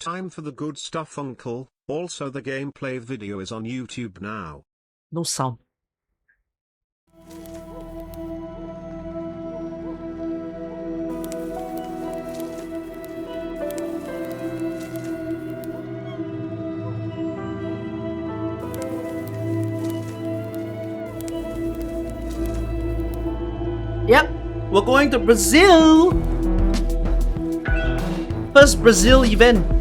Time for the good stuff, Uncle. Also, the gameplay video is on YouTube now. No sound. Yep, we're going to Brazil. First Brazil event.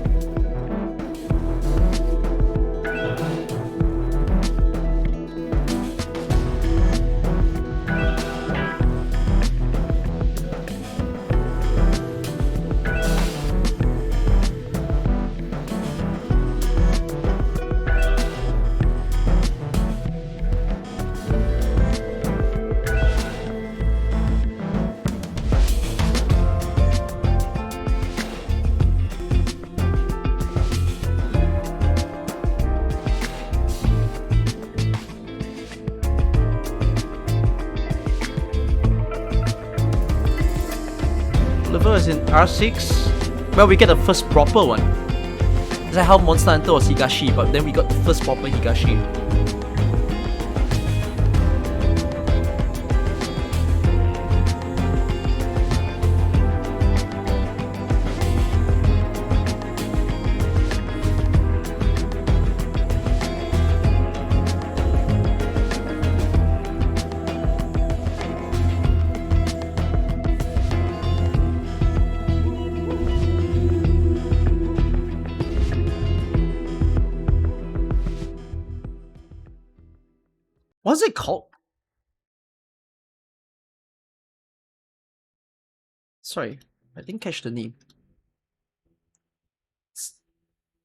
Bolivar is in R6. Well, we get the first proper one. It's like how Monster Hunter was Higashi, but then we got the first proper Higashi. What's it called? Sorry, I didn't catch the name.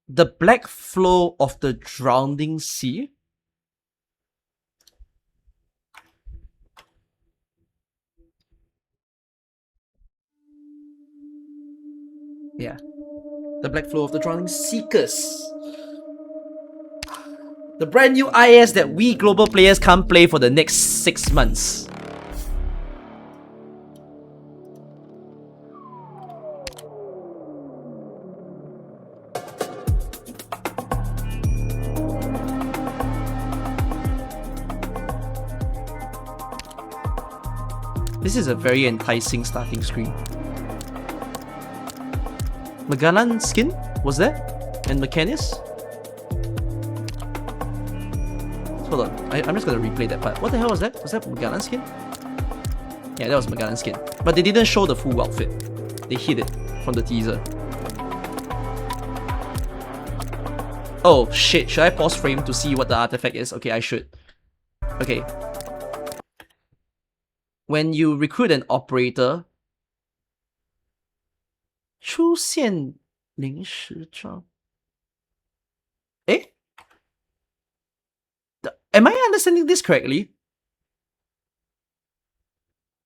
The Black Flow of the Drowning Sea? Yeah. The Black Flow of the Drowning Seekers. The brand new IS that we global players can't play for the next 6 months. This is a very enticing starting screen. Magellan skin was there? And Mechanist? Hold on, I'm just gonna replay that part. What the hell was that? Was that Magellan skin? Yeah, that was Magellan skin. But they didn't show the full outfit. They hid it from the teaser. Oh shit, should I pause frame to see what the artifact is? Okay, I should. Okay. When you recruit an operator, 出现临时装. Eh? Am I understanding this correctly?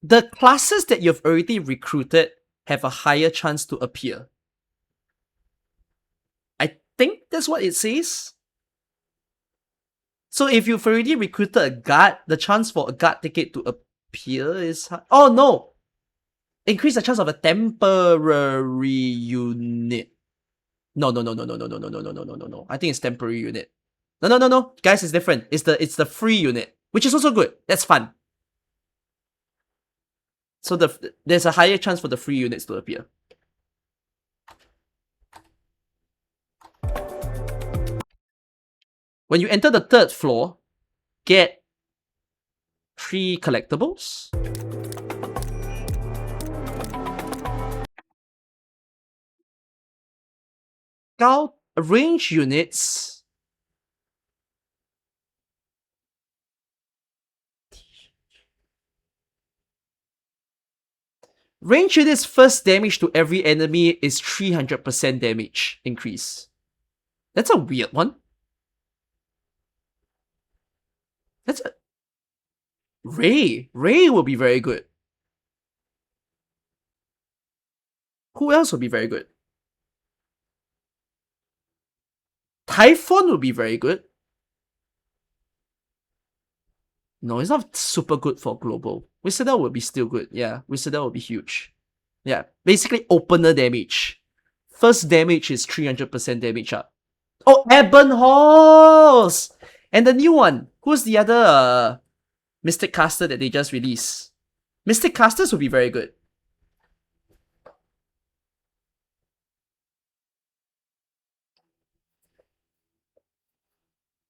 The classes that you've already recruited have a higher chance to appear. I think that's what it says. So if you've already recruited a guard, the chance for a guard ticket to appear is... Oh no! Increase the chance of a temporary unit. No. I think it's temporary unit. No. Guys, it's different. It's the free unit, which is also good. That's fun. So there's a higher chance for the free units to appear. When you enter the 3rd floor, get 3 collectibles. Range units. Range units first damage to every enemy is 300% damage increase. That's a weird one. That's a... Ray will be very good. Who else will be very good? Typhon will be very good. No, it's not super good for global. Wizardel will be still good. Yeah, Wizardel will be huge. Yeah, basically opener damage. first damage is 300% damage up. Oh, Ebon Horse! And the new one. Who's the other Mystic Caster that they just released? Mystic Casters would be very good.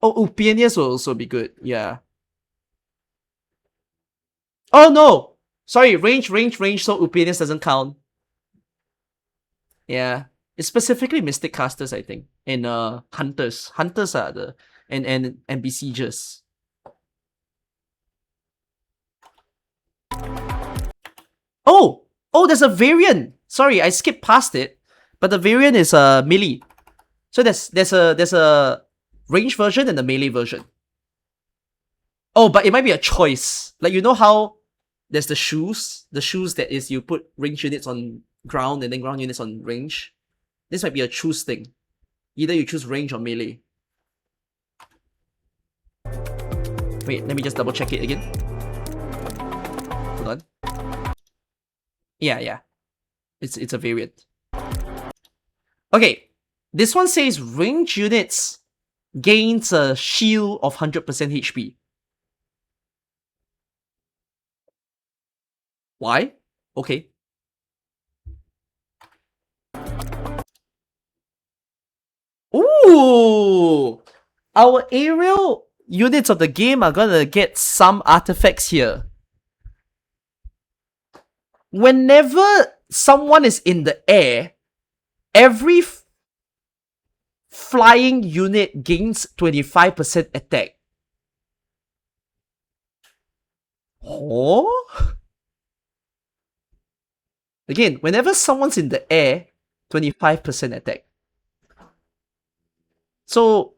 Oh, Pioneers will also be good. Yeah. Oh no! Sorry, range. So Upenius doesn't count. Yeah. It's specifically Mystic Casters, I think. And Hunters. Hunters are the and Besiegers. Oh! Oh, there's a variant! Sorry, I skipped past it. But the variant is melee. So there's a range version and a melee version. Oh, but it might be a choice. Like, you know how there's the shoes? The shoes that is you put range units on ground and then ground units on range. This might be a choose thing. Either you choose range or melee. Wait, let me just double check it again. Hold on. Yeah. It's a variant. Okay. This one says range units gains a shield of 100% HP. Why? Okay. Ooh! Our aerial units of the game are gonna get some artifacts here. Whenever someone is in the air, every flying unit gains 25% attack. Oh? Again, whenever someone's in the air, 25% attack. So,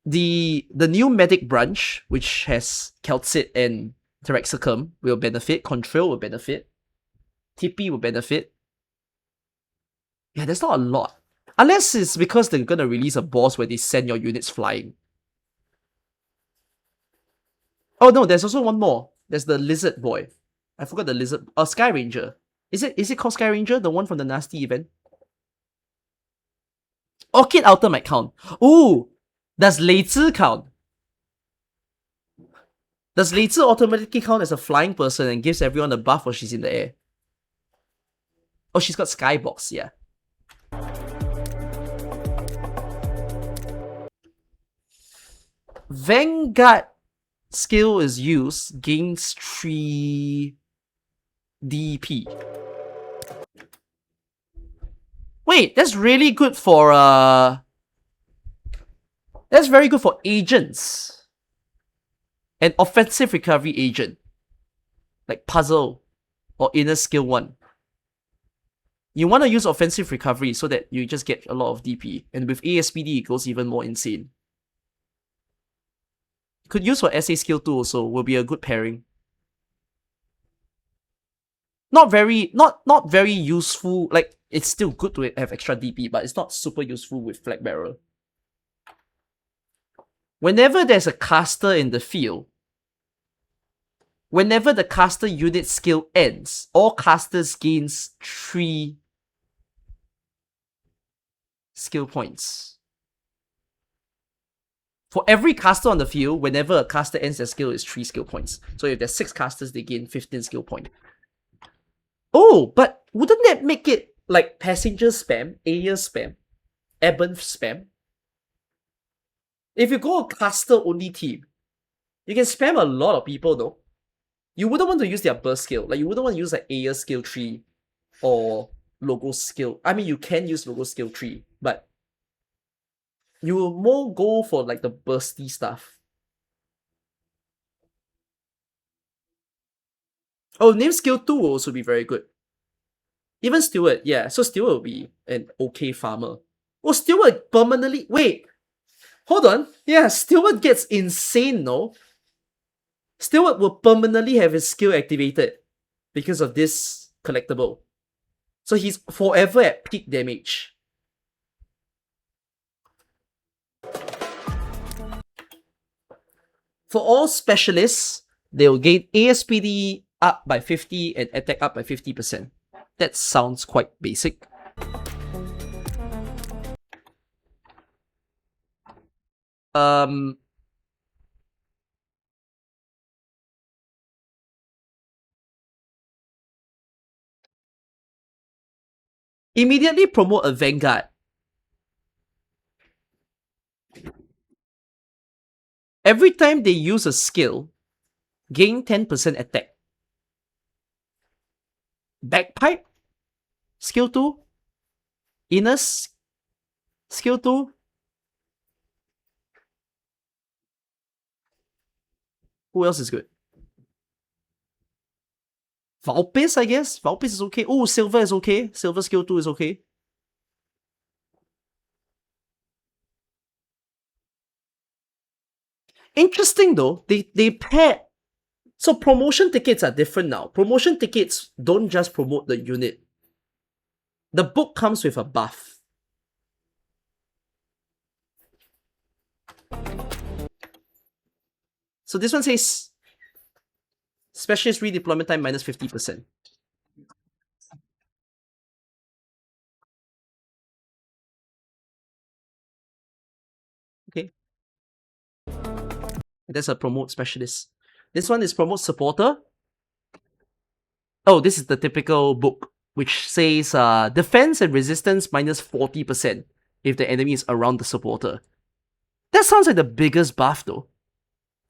the new medic branch, which has Calcit and Terexicum, will benefit. Contrail will benefit. TP will benefit. Yeah, there's not a lot. Unless it's because they're gonna release a boss where they send your units flying. Oh no, there's also one more. There's the Lizard Boy. I forgot the Lizard... Sky Ranger. Is it called Sky Ranger? The one from the Nasty event? Orchid Outer might count. Ooh! Does Lei Zi count? Does Lei Zi automatically count as a flying person and gives everyone a buff while she's in the air? Oh, she's got Skybox, yeah. Vanguard skill is used, gains 3 DP. Wait, that's really good for that's very good for agents. An offensive recovery agent. Like Puzzle or Inner Skill 1. You want to use offensive recovery so that you just get a lot of DP. And with ASPD, it goes even more insane. Could use for SA skill 2 also, will be a good pairing. Not very useful, like, it's still good to have extra DP, but it's not super useful with Flag Bearer. Whenever there's a caster in the field, whenever the caster unit skill ends, all casters gains 3 skill points. For every caster on the field, whenever a caster ends their skill, it's 3 skill points. So if there's 6 casters, they gain 15 skill points. Oh, but wouldn't that make it like passenger spam, area spam, Ebon spam? If you go a caster only team, you can spam a lot of people though. You wouldn't want to use their burst skill. Like, you wouldn't want to use like area skill 3 or logo skill. I mean, you can use logo skill 3, but you will more go for like the bursty stuff. Oh, name skill 2 will also be very good. Even Steward, yeah. So Steward will be an okay farmer. Oh, Steward permanently... Wait! Hold on. Yeah, Steward gets insane, no? Steward will permanently have his skill activated because of this collectible. So he's forever at peak damage. For all specialists, they will gain ASPD up by 50 and attack up by 50%. That sounds quite basic. Immediately promote a Vanguard. Every time they use a skill, gain 10% attack. Bagpipe, skill 2. Innes, skill 2. Who else is good? Valpis, I guess. Valpis is okay. Oh, Silver is okay. Silver skill 2 is okay. Interesting though, they pair. So promotion tickets are different now. Promotion tickets don't just promote the unit. The book comes with a buff. So this one says specialist redeployment time minus 50%. Okay. That's a promote specialist. This one is promote supporter. Oh, this is the typical book, which says defense and resistance minus 40% if the enemy is around the supporter. That sounds like the biggest buff though.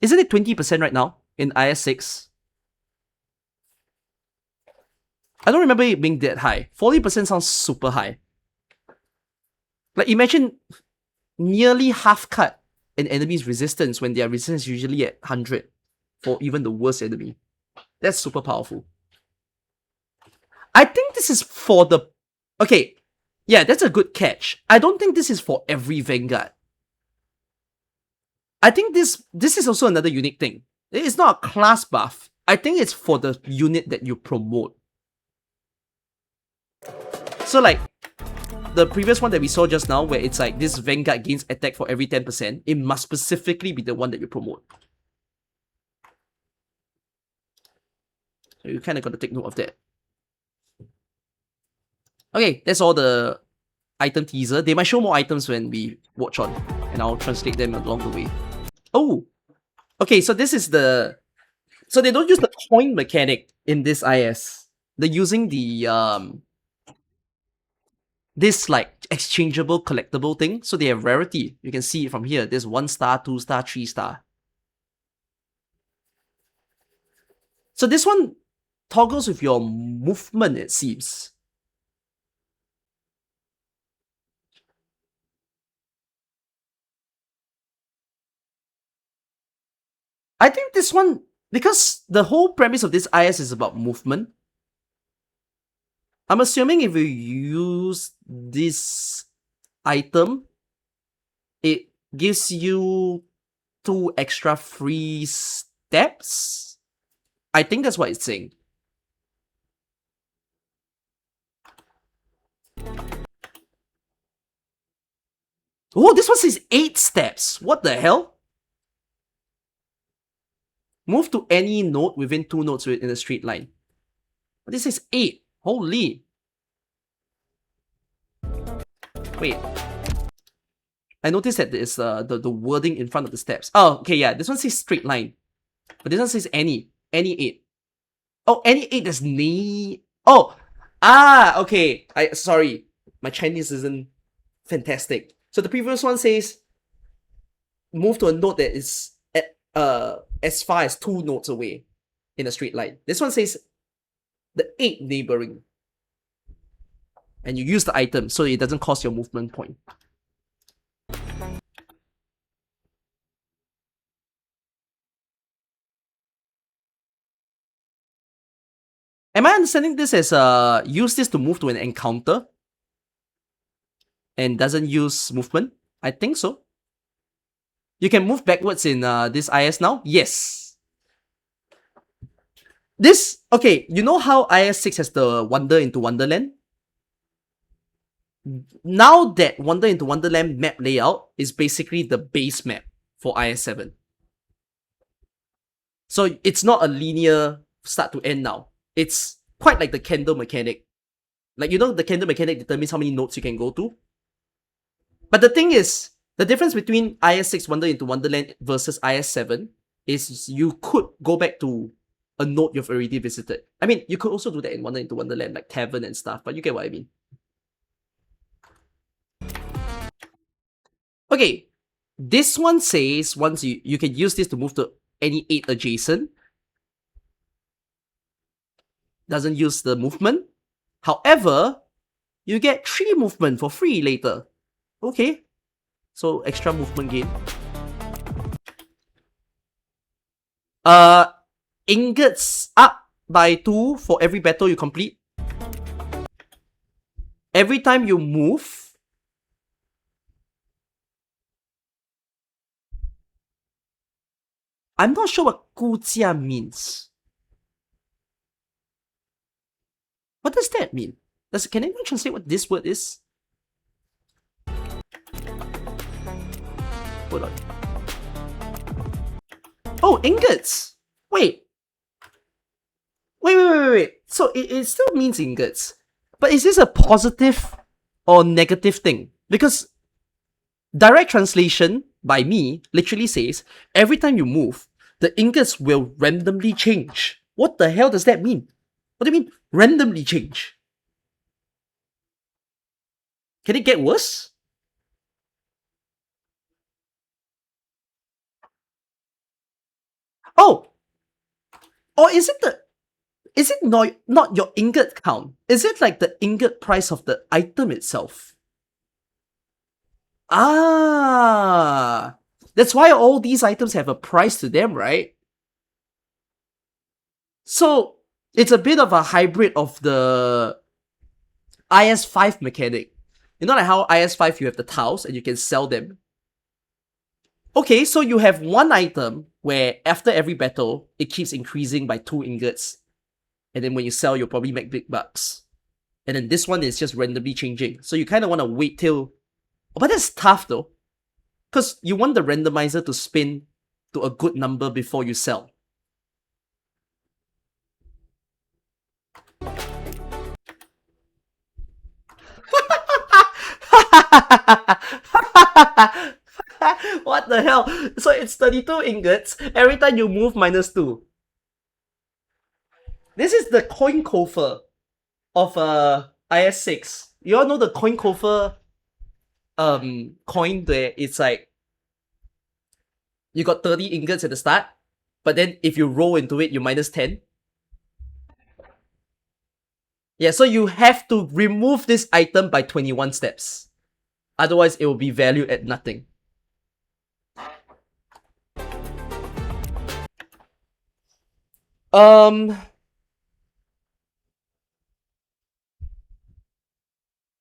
Isn't it 20% right now in IS6? I don't remember it being that high. 40% sounds super high. Like imagine nearly half cut an enemy's resistance when their resistance is usually at 100 for even the worst enemy. That's super powerful. I think this is for the... Okay, yeah, that's a good catch. I don't think this is for every Vanguard. I think this is also another unique thing. It's not a class buff. I think it's for the unit that you promote. So like, the previous one that we saw just now, where it's like this Vanguard gains attack for every 10%, it must specifically be the one that you promote. So you kind of got to take note of that. Okay, that's all the item teaser. They might show more items when we watch on, and I'll translate them along the way. Oh! Okay, so this is the... So they don't use the coin mechanic in this IS. They're using the... this like exchangeable collectible thing. So they have rarity. You can see it from here. There's 1 star, 2 star, 3 star. So this one toggles with your movement, it seems. I think this one, because the whole premise of this IS is about movement, I'm assuming if you use this item, it gives you 2 extra free steps. I think that's what it's saying. Oh, this one says 8 steps. What the hell? Move to any node within 2 nodes in a straight line. But this says 8. Holy. Wait. I noticed that there's the wording in front of the steps. Oh, okay, yeah. This one says straight line. But this one says any. Any 8. Oh, any 8 is ni. Oh! Ah, okay. Sorry. My Chinese isn't fantastic. So the previous one says move to a node that is at, as far as 2 nodes away in a straight line. This one says the 8 neighboring. And you use the item so it doesn't cost your movement point. Am I understanding this as use this to move to an encounter and doesn't use movement? I think so. You can move backwards in this IS now? Yes. This, okay, you know how IS6 has the Wander into Wonderland? Now that Wander into Wonderland map layout is basically the base map for IS7. So it's not a linear start to end now. It's quite like the candle mechanic. Like, you know, the candle mechanic determines how many nodes you can go to. But the thing is, The difference between IS6 Wander into Wonderland versus IS7 is you could go back to a node you've already visited. I mean, you could also do that in Wander into Wonderland, like Tavern and stuff, but you get what I mean. Okay, this one says once you can use this to move to any 8 adjacent. Doesn't use the movement. However, you get 3 movement for free later. Okay, so extra movement gain. Ingots up by 2 for every battle you complete. Every time you move, I'm not sure what 估价 means. What does that mean? Can anyone translate what this word is? Hold on. Oh, ingots! Wait. Wait. So it still means ingots. But is this a positive or negative thing? Because direct translation by me literally says, every time you move, the ingots will randomly change. What the hell does that mean? What do you mean, randomly change? Can it get worse? Oh! Or is it not your ingot count? Is it like the ingot price of the item itself? Ah! That's why all these items have a price to them, right? So, it's a bit of a hybrid of the IS5 mechanic. You know like how IS5 you have the tiles and you can sell them? Okay, so you have one item where after every battle, it keeps increasing by 2 ingots. And then when you sell, you'll probably make big bucks. And then this one is just randomly changing. So you kind of want to wait till... Oh, but that's tough though. Because you want the randomizer to spin to a good number before you sell. What the hell? So it's 32 ingots. Every time you move, minus 2. This is the coin coffer of IS6. You all know the coin coffer coin there? It's like you got 30 ingots at the start, but then if you roll into it, you minus 10. Yeah, so you have to remove this item by 21 steps. Otherwise, it will be valued at nothing.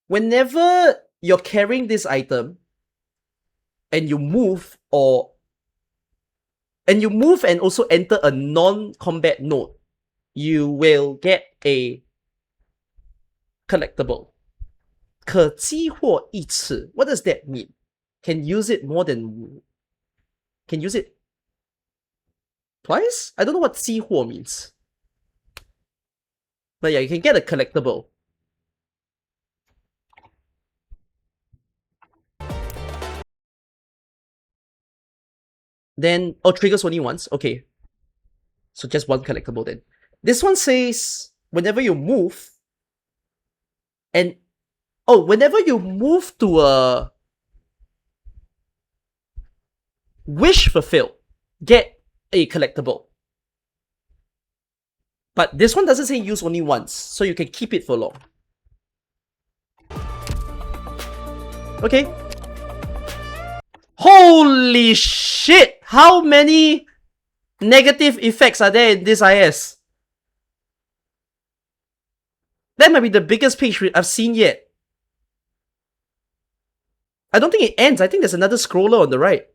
Whenever you're carrying this item and you move and also enter a non-combat node, you will get a collectible. 可激活一次. What does that mean? Can use it twice? I don't know what 激活 means. But yeah, you can get a collectible. Then, triggers only once. Okay. So just one collectible then. This one says, whenever you move, whenever you move to a wish fulfilled, get a collectible. But this one doesn't say use only once, so you can keep it for long. Okay. Holy shit! How many negative effects are there in this IS? That might be the biggest page I've seen yet. I don't think it ends. I think there's another scroller on the right.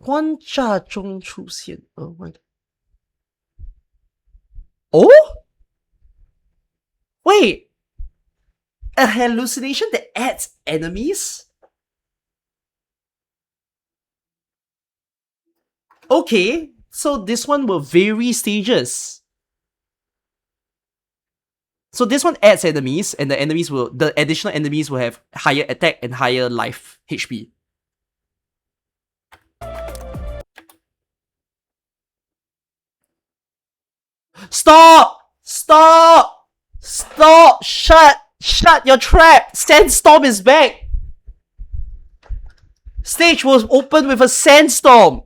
Oh my. Oh? Wait. A hallucination that adds enemies? Okay, so this one will vary stages. So this one adds enemies, and the additional enemies will have higher attack and higher life HP. Stop! Stop! Stop! Shut your trap! Sandstorm is back! Stage was opened with a sandstorm!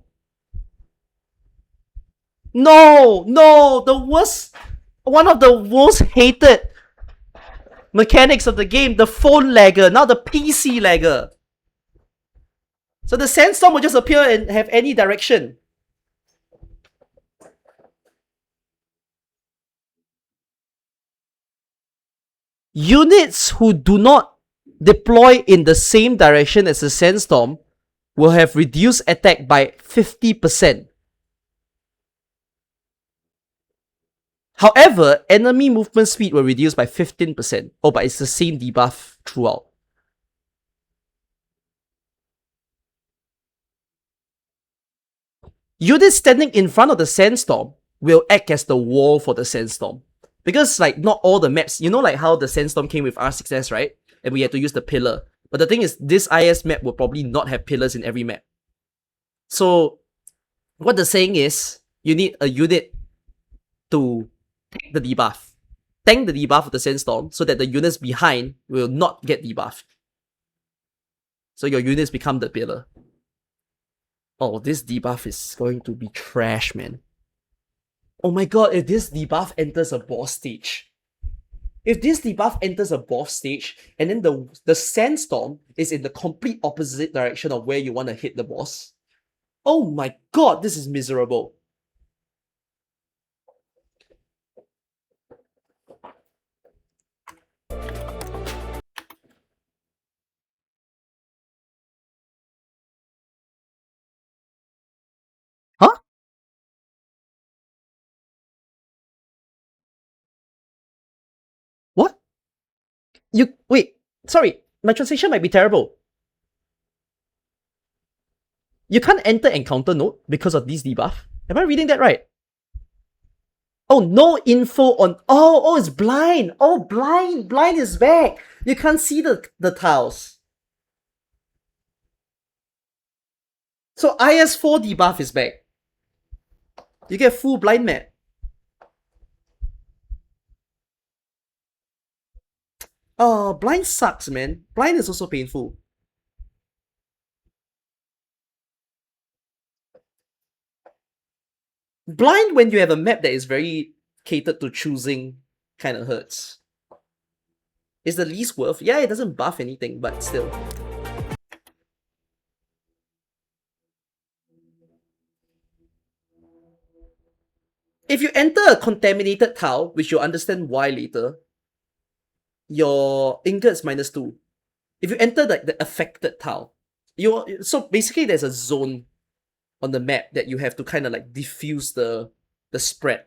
No! The worst... One of the most hated mechanics of the game, the phone lagger, now the PC lagger. So the sandstorm will just appear and have any direction. Units who do not deploy in the same direction as the sandstorm will have reduced attack by 50%. However, enemy movement speed will reduce by 15%. Oh, but it's the same debuff throughout. Units standing in front of the sandstorm will act as the wall for the sandstorm. Because like not all the maps, you know like how the sandstorm came with R6S, right? And we had to use the pillar. But the thing is, this IS map will probably not have pillars in every map. So what the saying is, you need a unit to tank the debuff. Tank the debuff of the sandstorm so that the units behind will not get debuffed. So your units become the pillar. Oh, this debuff is going to be trash, man. Oh my god, if this debuff enters a boss stage. If this debuff enters a boss stage, and then the sandstorm is in the complete opposite direction of where you want to hit the boss. Oh my god, this is miserable. Huh? What? Wait, sorry, my translation might be terrible. You can't enter encounter node because of this debuff? Am I reading that right? Oh, no info on... Oh, it's blind! Oh, blind is back! You can't see the tiles. So IS4 debuff is back. You get full blind map. Oh, blind sucks, man. Blind is also painful. Blind, when you have a map that is very catered to choosing, kind of hurts. Is the least worth? Yeah, it doesn't buff anything, but still. If you enter a contaminated tile, which you'll understand why later, your ingot's -2. If you enter the affected tile, so basically there's a zone on the map that you have to kind of like diffuse the spread,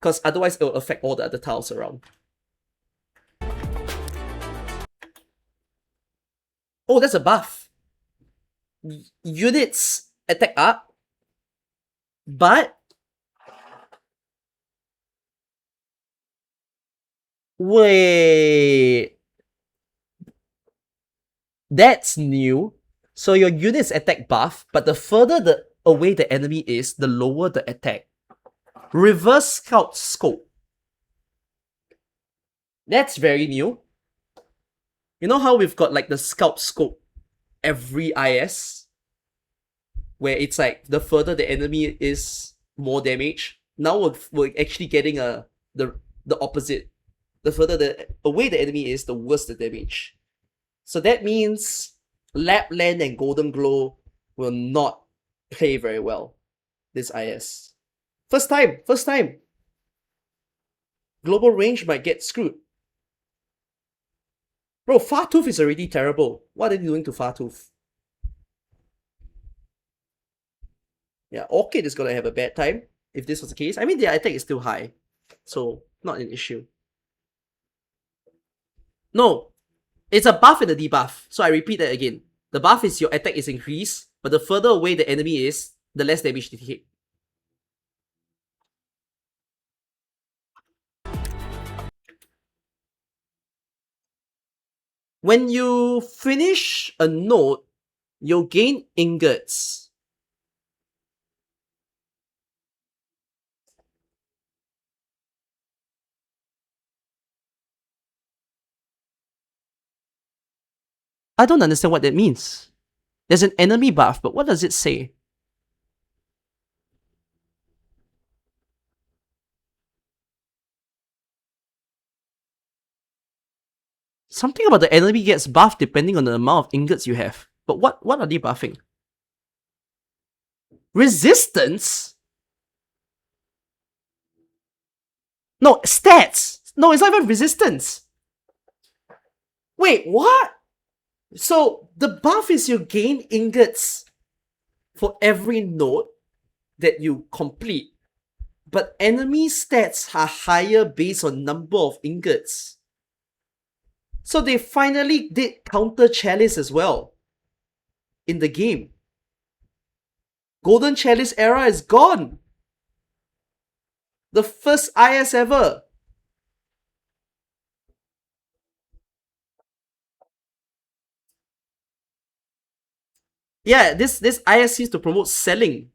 because otherwise it will affect all the other tiles around. Oh, that's a buff. Units attack up, but wait, that's new. So your units attack buff, but the further away the enemy is, the lower the attack. Reverse scout scope. That's very new. You know how we've got like the scout scope every IS? Where it's like the further the enemy is, more damage. Now we're actually getting the opposite. The further away the enemy is, the worse the damage. So that means Lapland and Golden Glow will not play very well this IS. First time. Global range might get screwed. Bro, Fartooth is already terrible. What are they doing to Fartooth? Yeah, Orchid is gonna have a bad time if this was the case. I mean, their attack is still high, so not an issue. No, it's a buff and a debuff. So I repeat that again. The buff is your attack is increased, but the further away the enemy is, the less damage they take. When you finish a note, you'll gain ingots. I don't understand what that means. There's an enemy buff, but what does it say? Something about the enemy gets buffed depending on the amount of ingots you have. But what are they buffing? Resistance? No, stats! No, it's not even resistance! Wait, what? So, the buff is you gain ingots for every node that you complete. But enemy stats are higher based on number of ingots. So they finally did counter chalice as well in the game. Golden Chalice era is gone. The first IS ever. Yeah, this IS seems to promote selling.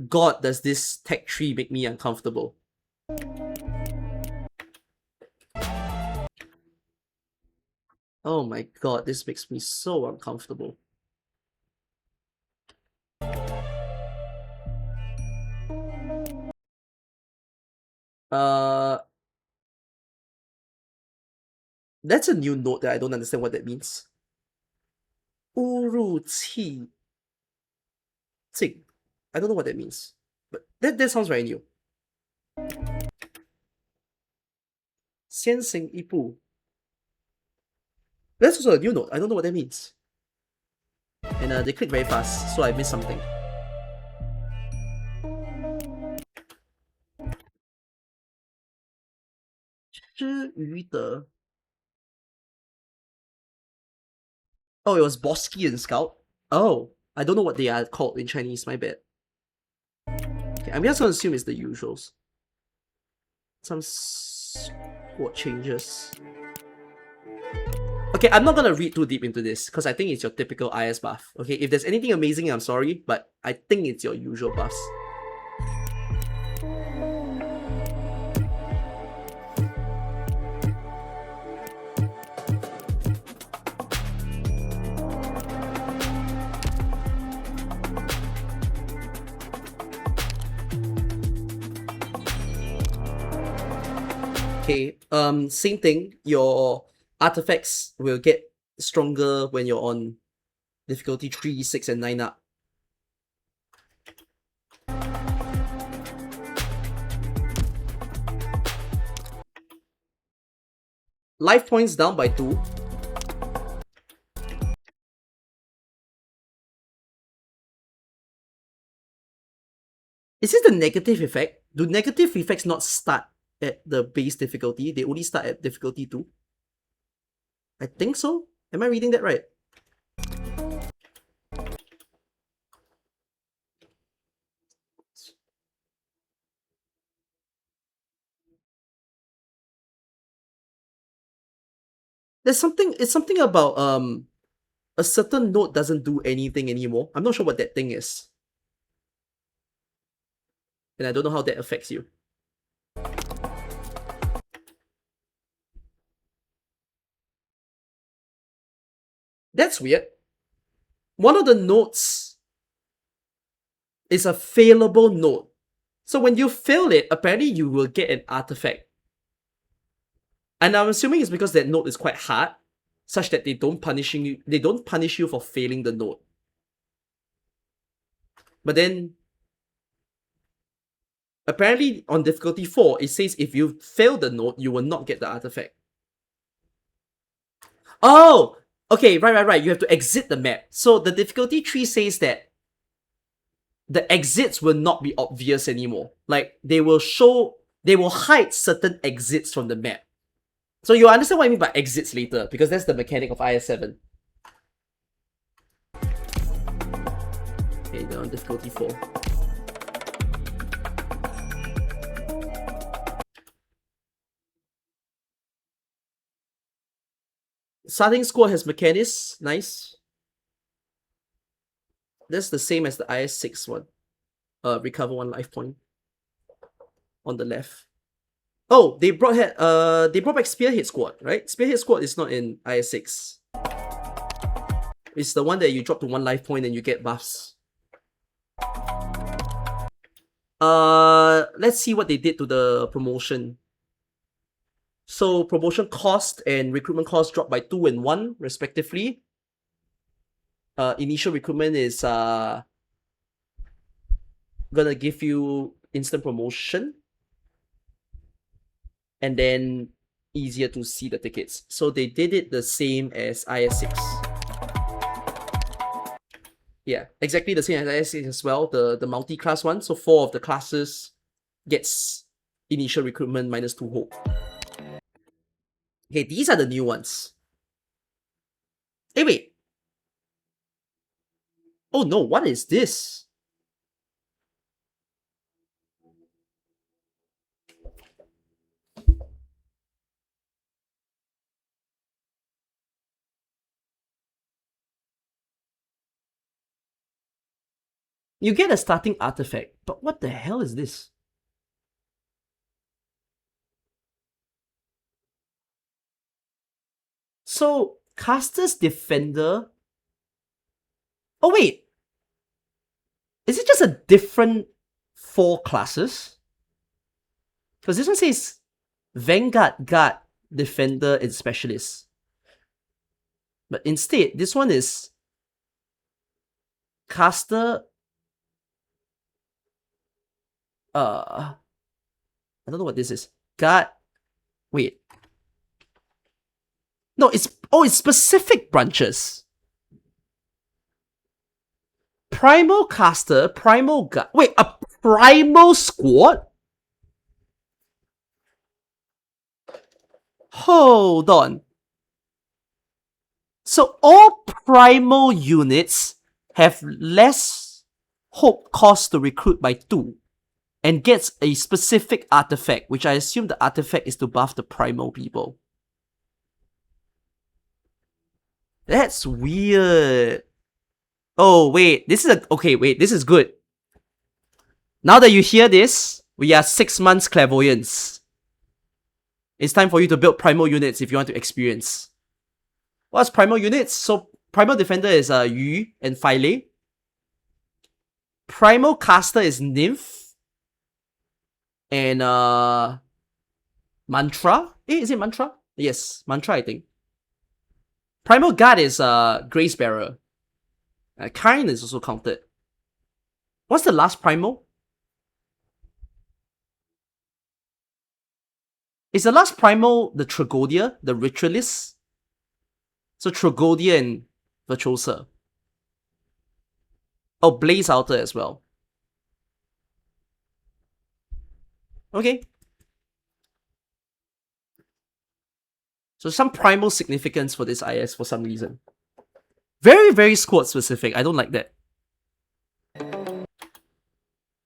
God, does this tech tree make me uncomfortable. Oh my god, this makes me so uncomfortable. That's a new note that I don't understand what that means. 误入气境. I don't know what that means. But that sounds very new. 先行一步. That's also a new note. I don't know what that means. And they click very fast, so I missed something. Oh, it was Bosky and Scout? Oh, I don't know what they are called in Chinese, my bad. Okay, I'm just gonna assume it's the usuals. Some squad changes. Okay, I'm not gonna read too deep into this, because I think it's your typical IS buff. Okay, if there's anything amazing, I'm sorry, but I think it's your usual buffs. Okay, same thing. Your artifacts will get stronger when you're on difficulty 3, 6, and 9 up. Life points down by 2. Is this the negative effect? Do negative effects not start at the base difficulty? They only start at difficulty 2? I think so. Am I reading that right? It's something about a certain node doesn't do anything anymore. I'm not sure what that thing is. And I don't know how that affects you. That's weird. One of the nodes is a failable node. So when you fail it, apparently you will get an artifact. And I'm assuming it's because that node is quite hard, such that they don't punish you for failing the node. But then apparently on difficulty 4, it says if you fail the node, you will not get the artifact. Oh! Okay, right. You have to exit the map. So the difficulty 3 says that the exits will not be obvious anymore. Like, they will hide certain exits from the map. So you understand what I mean by exits later, because that's the mechanic of IS7. Okay, now difficulty 4. Starting squad has Mechanist, nice. That's the same as the IS6 one. Recover 1 life point. On the left. Oh, they brought back Spearhead Squad, right? Spearhead Squad is not in IS6. It's the one that you drop to 1 life point and you get buffs. Let's see what they did to the promotion. So promotion cost and recruitment cost dropped by 2 and 1 respectively. Initial recruitment is gonna give you instant promotion, and then easier to see the tickets. So they did it the same as IS6. Yeah, exactly the same as IS6 as well, the multi-class one. So 4 of the classes gets initial recruitment minus 2 hope. Okay, these are the new ones. Hey, wait. Oh no, what is this? You get a starting artifact, but what the hell is this? So, Caster's Defender... Oh wait! Is it just a different 4 classes? Because this one says Vanguard, Guard, Defender, and Specialist. But instead, this one is Caster... I don't know what this is. Guard... Wait. No, it's... Oh, it's specific branches. Primal Caster, Primal Guard... Wait, a Primal Squad? Hold on. So all Primal units have less hope cost to recruit by 2 and gets a specific artifact, which I assume the artifact is to buff the Primal people. That's weird. Oh, wait. This is okay, wait. This is good. Now that you hear this, we are 6 months clairvoyance. It's time for you to build Primal units if you want to experience. What's Primal units? So, Primal Defender is Yu and Phile. Primal Caster is Nymph. And Mantra? Is it Mantra? Yes, Mantra, I think. Primal Guard is Grace Bearer. Kain is also counted. What's the last Primal? Is the last Primal the Tragodia, the Ritualist? So Tragodia and Virtuosa. Oh, Blaze Altar as well. Okay. So some primal significance for this IS for some reason. Very, very squad specific. I don't like that.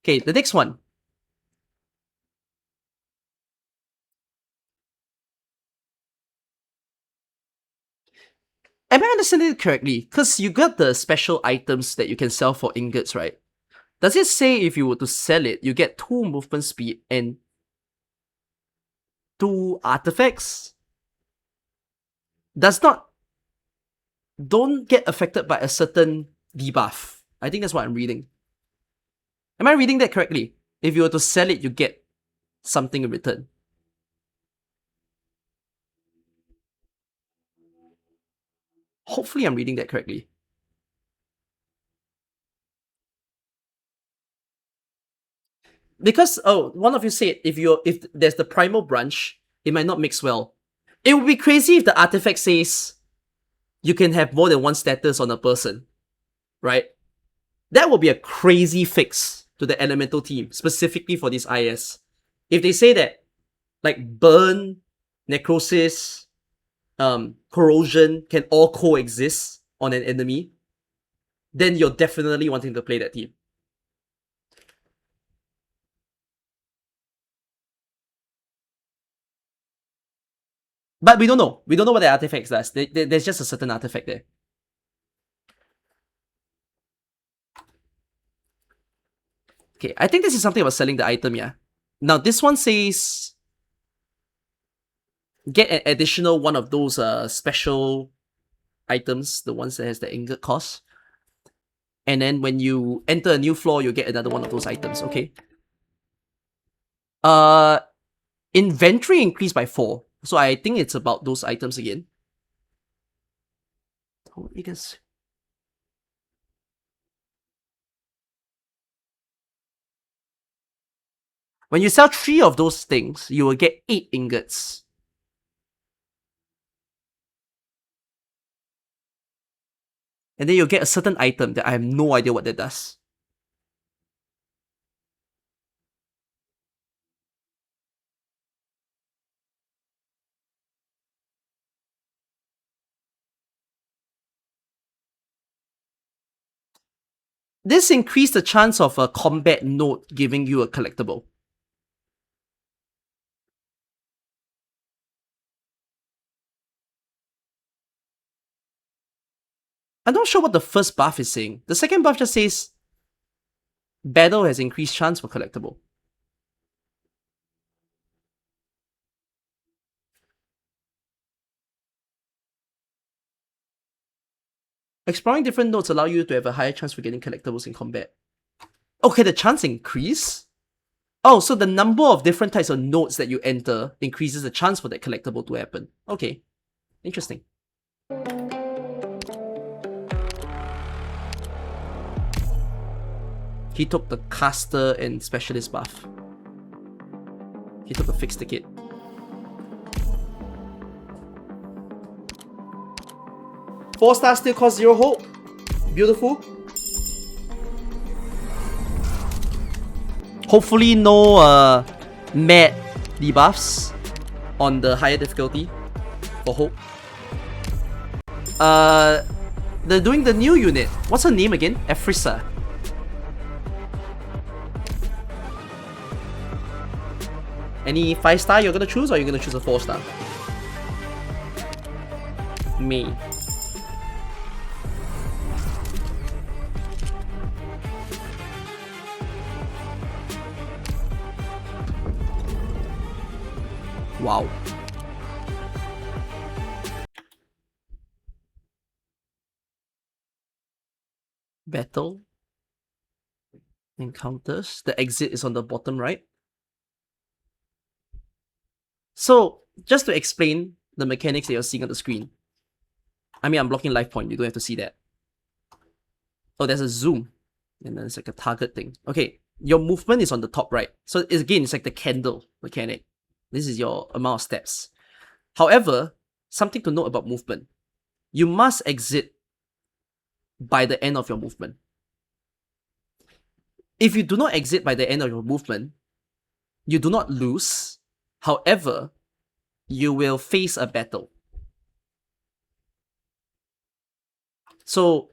Okay, the next one. Am I understanding it correctly? Because you got the special items that you can sell for ingots, right? Does it say if you were to sell it, you get 2 movement speed and 2 artifacts? Don't get affected by a certain debuff. I think that's what I'm reading. Am I reading that correctly? If you were to sell it, you get something in return. Hopefully I'm reading that correctly. Because, oh, one of you said if there's the primal branch, it might not mix well. It would be crazy if the artifact says you can have more than 1 status on a person, right? That would be a crazy fix to the elemental team, specifically for this IS. If they say that, like, burn necrosis, corrosion can all coexist on an enemy, then you're definitely wanting to play that team. But we don't know. We don't know what the artifacts does. There's just a certain artifact there. Okay, I think this is something about selling the item, yeah. Now, this one says get an additional one of those special items, the ones that has the ingot cost. And then when you enter a new floor, you'll get another one of those items, okay? Inventory increased by 4. So I think it's about those items again. Oh, you can see. When you sell 3 of those things, you will get 8 ingots. And then you'll get a certain item that I have no idea what that does. This increased the chance of a combat node giving you a collectible. I'm not sure what the first buff is saying. The second buff just says battle has increased chance for collectible. Exploring different nodes allow you to have a higher chance for getting collectibles in combat. Okay, the chance increase? Oh, so the number of different types of nodes that you enter increases the chance for that collectible to happen. Okay, interesting. He took the caster and specialist buff. He took a fixed ticket. Four stars still cost 0 hope. Beautiful. Hopefully no mad debuffs on the higher difficulty for hope. They're doing the new unit. What's her name again? Efrisa. Any 5-star you're gonna choose, or you're gonna choose a 4-star? Me. Wow. Battle. Encounters. The exit is on the bottom right. So, just to explain the mechanics that you're seeing on the screen. I mean, I'm blocking life point. You don't have to see that. Oh, there's a zoom. And then it's like a target thing. Okay, your movement is on the top right. So, it's like the candle mechanic. This is your amount of steps. However, something to note about movement. You must exit by the end of your movement. If you do not exit by the end of your movement, you do not lose. However, you will face a battle. So,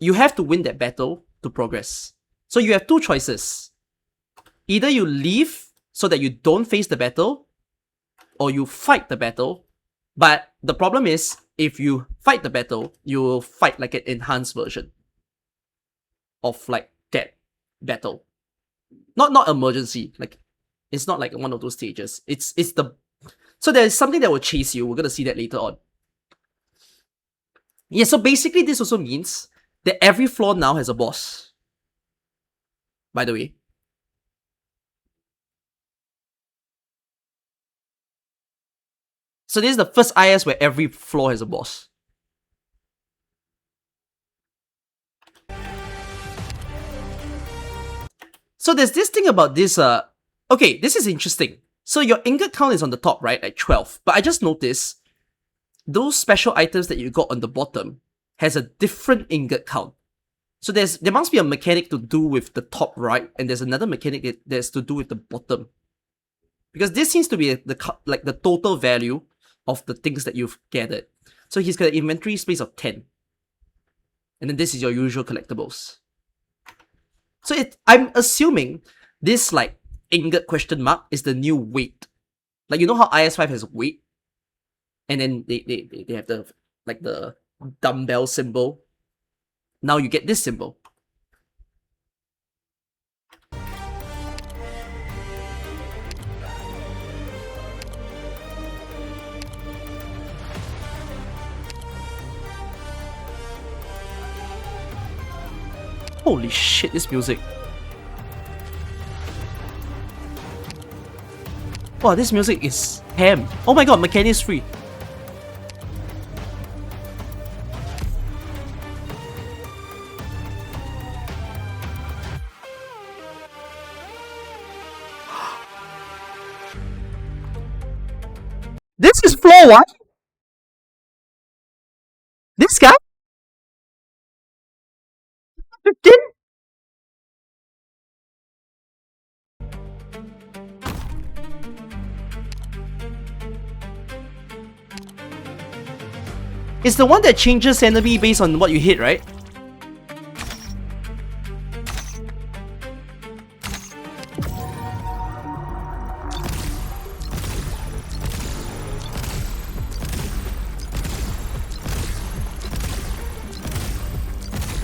you have to win that battle to progress. So you have 2 choices. Either you leave so that you don't face the battle, or you fight the battle. But the problem is, if you fight the battle, you will fight like an enhanced version of like that battle. Not emergency. Like, it's not like one of those stages. It's the... So there's something that will chase you. We're gonna see that later on. Yeah, so basically this also means that every floor now has a boss. By the way. So this is the first IS where every floor has a boss. So there's this thing about this, okay, this is interesting. So your ingot count is on the top, right, at 12. But I just noticed, those special items that you got on the bottom has a different ingot count. So there must be a mechanic to do with the top right, and there's another mechanic that's to do with the bottom. Because this seems to be like the total value of the things that you've gathered. So he's got an inventory space of 10. And then this is your usual collectibles. So I'm assuming this like ingot question mark is the new weight. Like, you know how IS5 has weight? And then they have the like the dumbbell symbol. Now you get this symbol. Holy shit, this music. Wow, this music is ham. Oh my god, Mechanist free. This is floor what? This guy? 15? It's the one that changes enemy based on what you hit, right?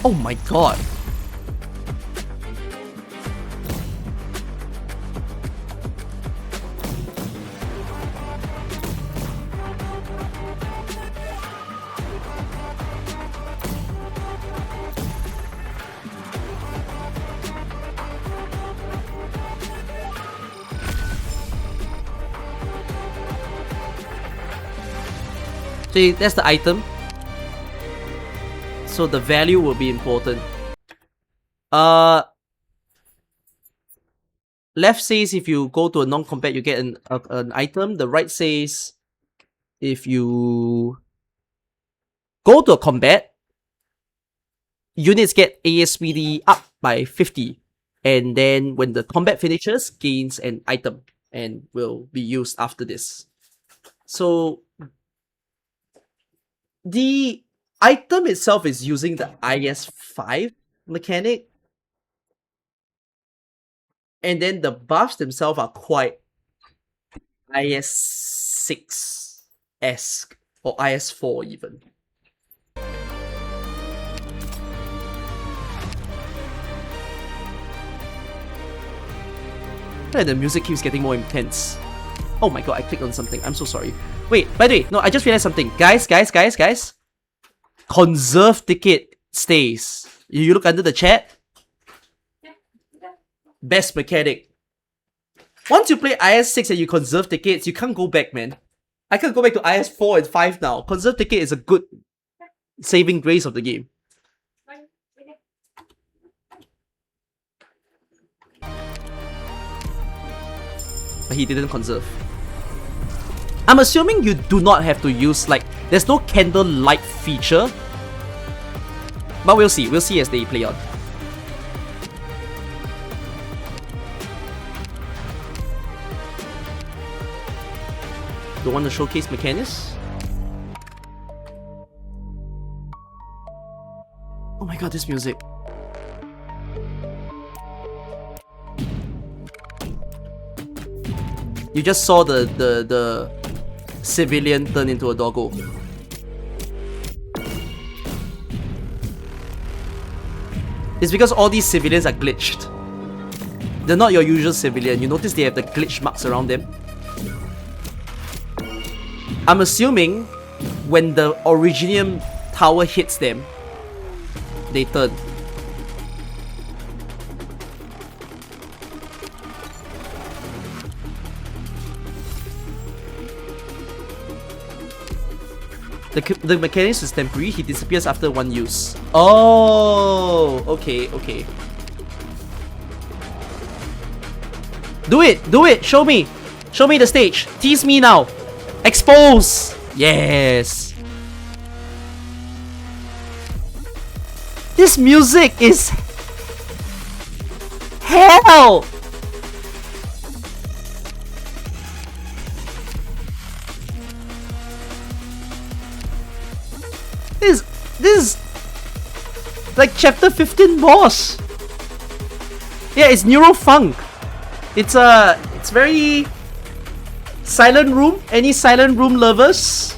Oh my god. See, that's the item. So the value will be important. Left says if you go to a non-combat you get an item. The right says if you go to a combat, units get ASPD up by 50. And then when the combat finishes, gains an item and will be used after this. So the item itself is using the IS5 mechanic. And then the buffs themselves are quite IS6-esque or IS4 even. And the music keeps getting more intense. Oh my god, I clicked on something. I'm so sorry. Wait, by the way, no, I just realized something. Guys. Conserve ticket stays. You look under the chat. Best mechanic. Once you play IS6 and you conserve tickets, you can't go back, man. I can't go back to IS4 and 5 now. Conserve ticket is a good saving grace of the game. But he didn't conserve. I'm assuming you do not have to use, like, there's no candle light feature. But we'll see. We'll see as they play on. Don't want to showcase Mechanist? Oh my god, this music. You just saw the civilian turn into a doggo. It's because all these civilians are glitched. They're not your usual civilian. You notice they have the glitch marks around them. I'm assuming when the Originium tower hits them, they turn. The Mechanist is temporary, he disappears after one use. Oh, okay. Do it, show me the stage, tease me now. Expose! Yes! This music is hell! This is like chapter 15 boss. Yeah, it's Neurofunk. It's very silent room. Any silent room lovers?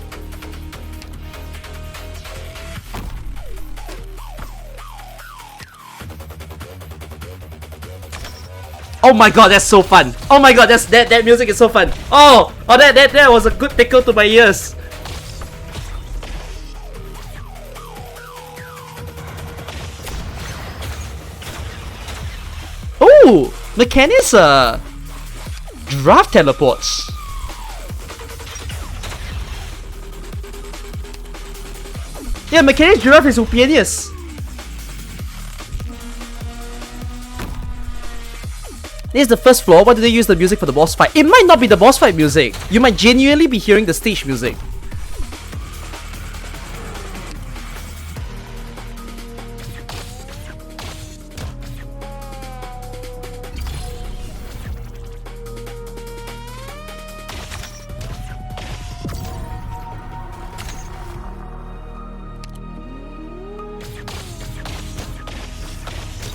Oh my god, that's so fun. Oh my god, that music is so fun. Oh, that was a good tickle to my ears. Oh, Mechanist draft teleports. Yeah, Mechanist giraffe is Upianius. This is the first floor. Why do they use the music for the boss fight? It might not be the boss fight music. You might genuinely be hearing the stage music.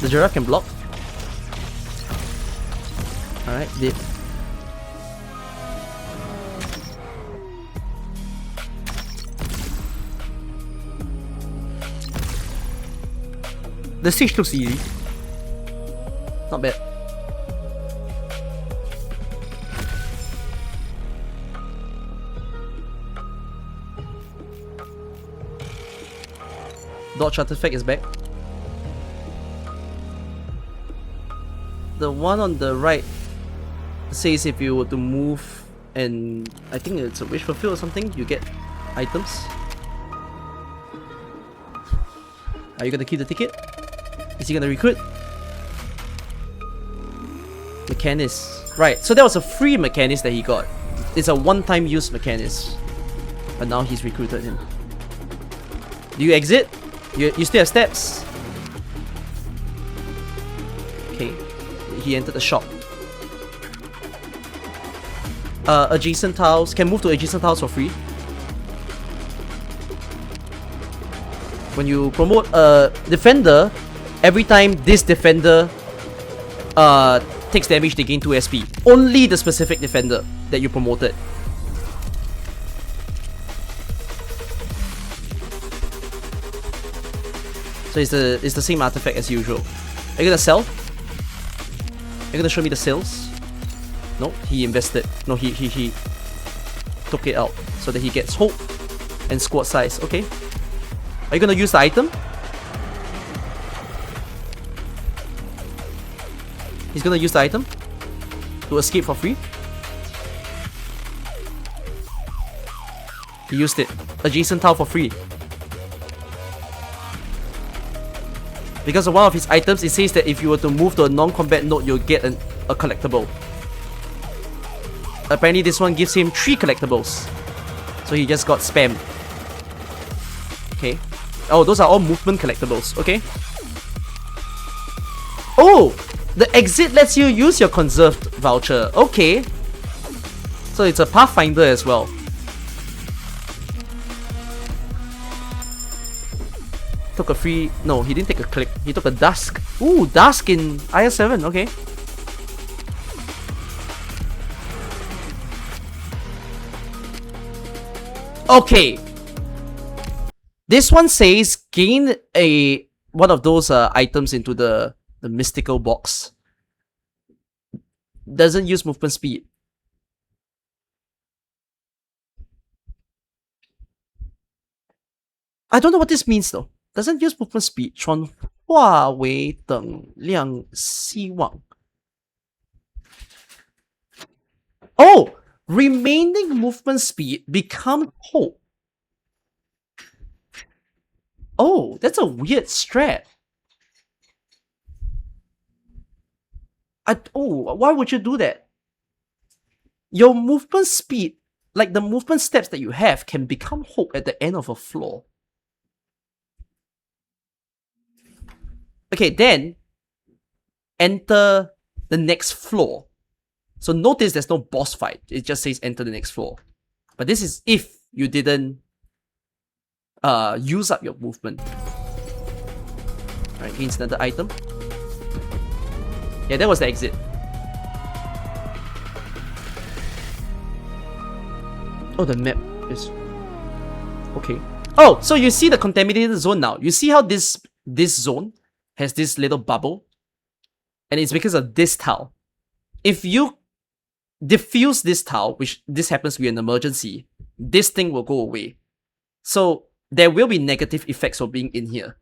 The giraffe can block. Alright, did. The siege looks easy. Not bad. Dodge artifact is back. The one on the right says if you were to move and I think it's a wish fulfill or something, you get items. Are you gonna keep the ticket? Is he gonna recruit? Mechanist. Right, so that was a free Mechanist that he got. It's a one-time use Mechanist. But now he's recruited him. Do you exit? You still have steps. Okay. He entered the shop. Adjacent tiles. Can move to adjacent tiles for free. When you promote a defender, every time this defender takes damage, they gain 2 SP. Only the specific defender that you promoted. So it's the same artifact as usual. Are you gonna sell? Are you gonna show me the sales? No, he invested. No, he took it out so that he gets hope and squad size. Okay. Are you gonna use the item? He's gonna use the item to escape for free. He used it. Adjacent tile for free. Because of one of his items, it says that if you were to move to a non-combat node, you'll get a collectible. Apparently this one gives him 3 collectibles. So he just got spammed. Okay. Oh, those are all movement collectibles. Okay. Oh! The exit lets you use your conserved voucher. Okay. So it's a Pathfinder as well. Took a free... No, he didn't take a click. He took a Dusk. Ooh, Dusk in IS7. Okay. Okay. This one says gain one of those items into the mystical box. Doesn't use movement speed. I don't know what this means though. Doesn't use movement speed. 转化为等量希望. Oh! Remaining movement speed become hope. Oh, that's a weird strat. Why would you do that? Your movement speed, like the movement steps that you have, can become hope at the end of a floor. Okay, then enter the next floor. So notice there's no boss fight. It just says enter the next floor. But this is if you didn't use up your movement. Alright, gains another item. Yeah, that was the exit. Oh, the map is... Okay. Oh, so you see the contaminated zone now. You see how this zone has this little bubble? And it's because of this tile. If you diffuse this tile, which this happens to be an emergency, this thing will go away. So there will be negative effects of being in here.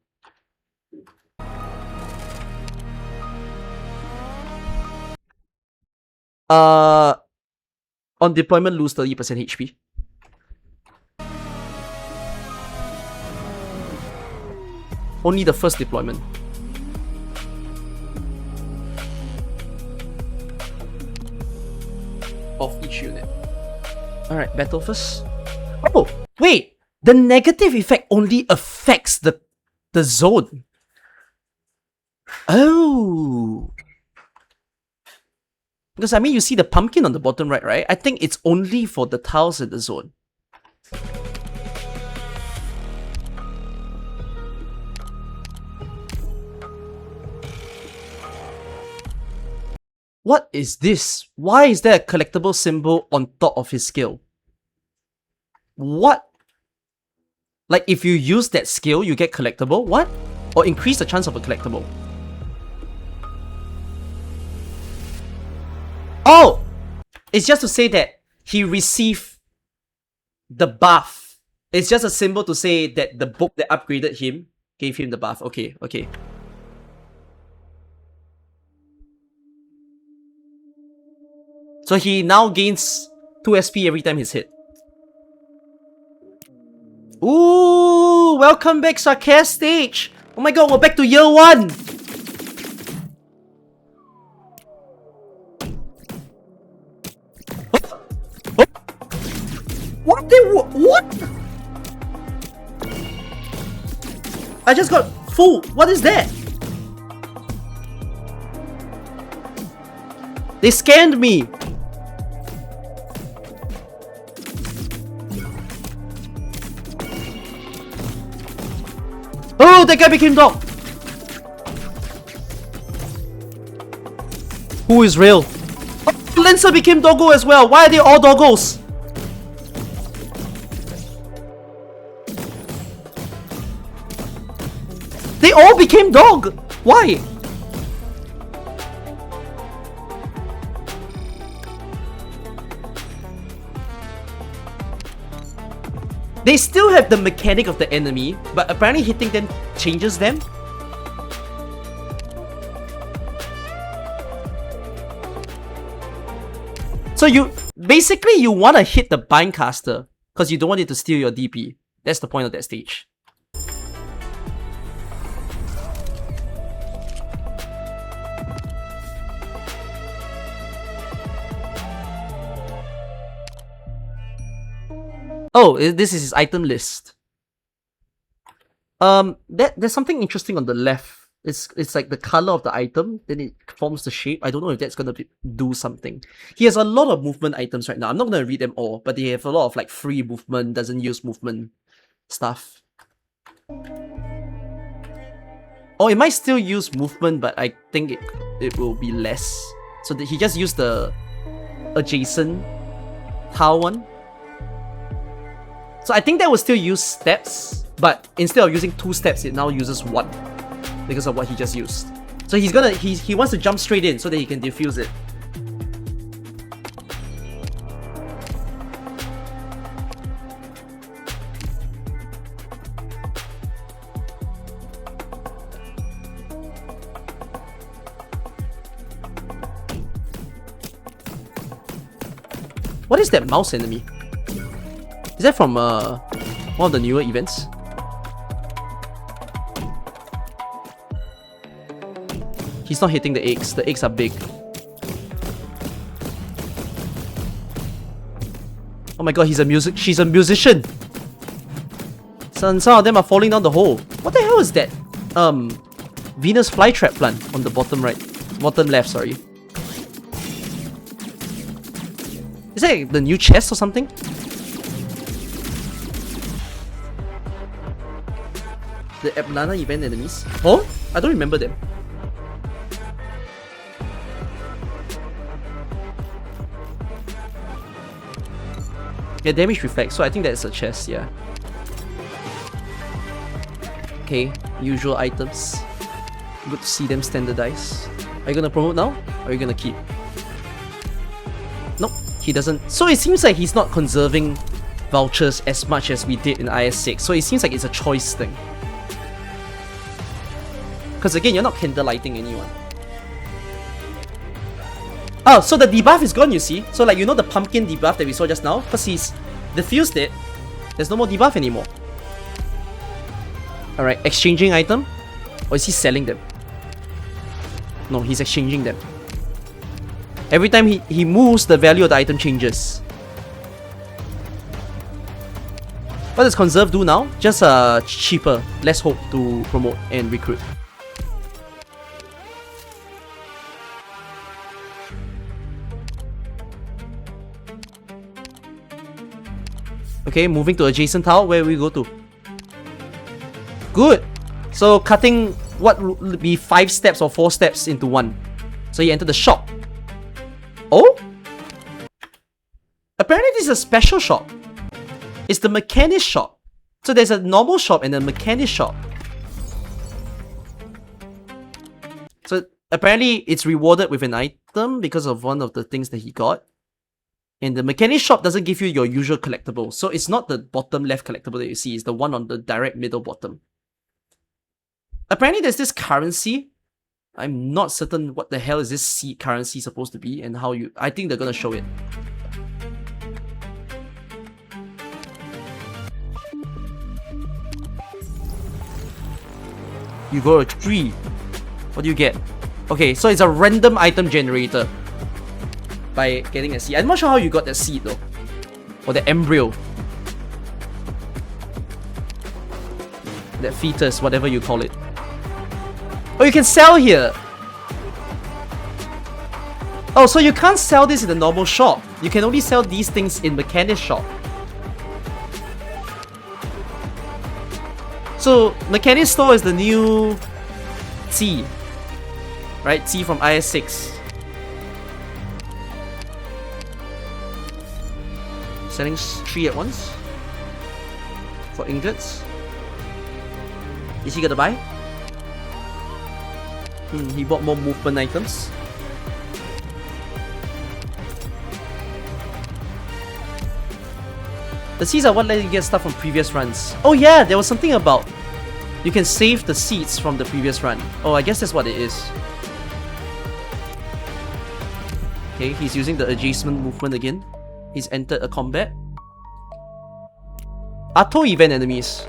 On deployment, lose 30% HP. Only the first deployment. Of each unit. Alright, battle first. Oh, wait! The negative effect only affects the zone. Oh. Because I mean, you see the pumpkin on the bottom right? I think it's only for the tiles in the zone. What is this? Why is there a collectible symbol on top of his skill? What? Like if you use that skill, you get collectible? What? Or increase the chance of a collectible? Oh! It's just to say that he received the buff. It's just a symbol to say that the book that upgraded him gave him the buff. Okay, okay. So he now gains 2 SP every time he's hit. Ooh! Welcome back, Sarkar stage! Oh my god, we're back to year 1! What? I just got full. What is that? They scanned me. Oh, that guy became dog. Who is real? Oh, Lancer became doggo as well. Why are they all doggos? They all became dog! Why? They still have the mechanic of the enemy, but apparently hitting them changes them. So you basically you want to hit the Bindcaster because you don't want it to steal your DP. That's the point of that stage. Oh, this is his item list. There's something interesting on the left. It's like the color of the item, then it forms the shape. I don't know if that's gonna do something. He has a lot of movement items right now. I'm not gonna read them all, but they have a lot of like free movement, doesn't use movement stuff. Oh, it might still use movement, but I think it will be less. So he just used the adjacent tile one. So I think that will still use steps, but instead of using 2 steps, it now uses 1 because of what he just used. So he wants to jump straight in so that he can defuse it. What is that mouse enemy? Is that from one of the newer events? He's not hitting the eggs. The eggs are big. Oh my god, she's a musician! Some of them are falling down the hole. What the hell is that? Venus flytrap plant on the bottom right. Bottom left, sorry. Is that like the new chest or something? The banana event enemies. Oh? I don't remember them. Yeah, damage reflex, so I think that's a chest, yeah. Okay, usual items. Good to see them standardized. Are you gonna promote now? Or are you gonna keep? Nope, he doesn't. So it seems like he's not conserving vouchers as much as we did in IS6. So it seems like it's a choice thing. Because again, you're not candlelighting anyone. Oh, so the debuff is gone, you see. So like, you know the pumpkin debuff that we saw just now? Because he's diffused it, there's no more debuff anymore. Alright, exchanging item? Or is he selling them? No, he's exchanging them. Every time he moves, the value of the item changes. What does conserve do now? Just cheaper, less hope to promote and recruit. Okay, moving to adjacent tile. Where we go to? Good. So cutting what would be 5 steps or 4 steps into one. So you enter the shop. Oh? Apparently this is a special shop. It's the Mechanist Shop. So there's a normal shop and a Mechanist Shop. So apparently it's rewarded with an item because of one of the things that he got. And the Mechanist Shop doesn't give you your usual collectible. So it's not the bottom left collectible that you see. It's the one on the direct middle bottom. Apparently there's this currency. I'm not certain what the hell is this seed currency supposed to be and how you... I think they're gonna show it. You go to 3. What do you get? Okay, so it's a random item generator. By getting a seed. I'm not sure how you got that seed though. Or the embryo. That fetus, whatever you call it. Oh, you can sell here! Oh, so you can't sell this in the normal shop. You can only sell these things in Mechanist Shop. So, Mechanist Store is the new T. Right? T from IS6. Selling 3 at once. For ingots. Is he gonna buy? He bought more movement items. The seeds are what let you get stuff from previous runs. Oh yeah, there was something about you can save the seeds from the previous run. Oh, I guess that's what it is. Okay, he's using the adjacent movement again. He's entered a combat. Auto event enemies.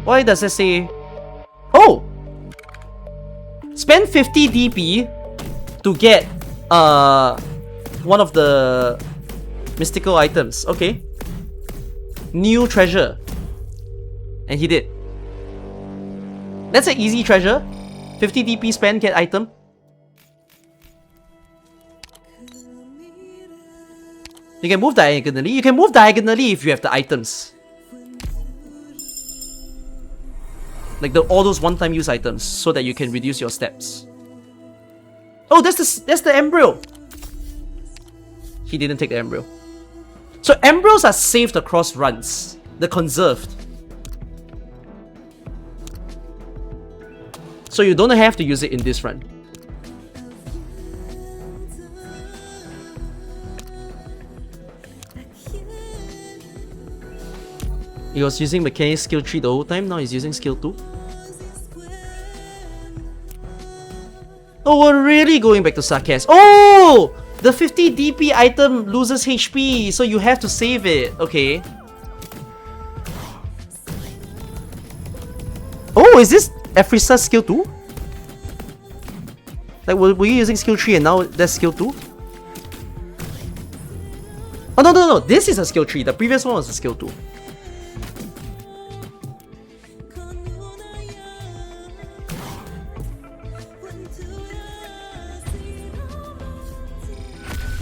Why does it say... Oh! Spend 50 DP to get one of the mystical items. Okay. New treasure. And he did. That's an easy treasure. 50 DP spend, get item. You can move diagonally. You can move diagonally if you have the items. Like all those one-time use items, so that you can reduce your steps. Oh, that's the embryo. He didn't take the embryo. So embryos are saved across runs. They're conserved. So you don't have to use it in this run. He was using Mechanist skill 3 the whole time, now he's using skill 2. Oh, we're really going back to sarcasm. Oh! The 50 DP item loses HP, so you have to save it. Okay. Oh, is this Afrisa's skill 2? Like, were you using skill 3 and now that's skill 2? Oh, no. This is a skill 3. The previous one was a skill 2.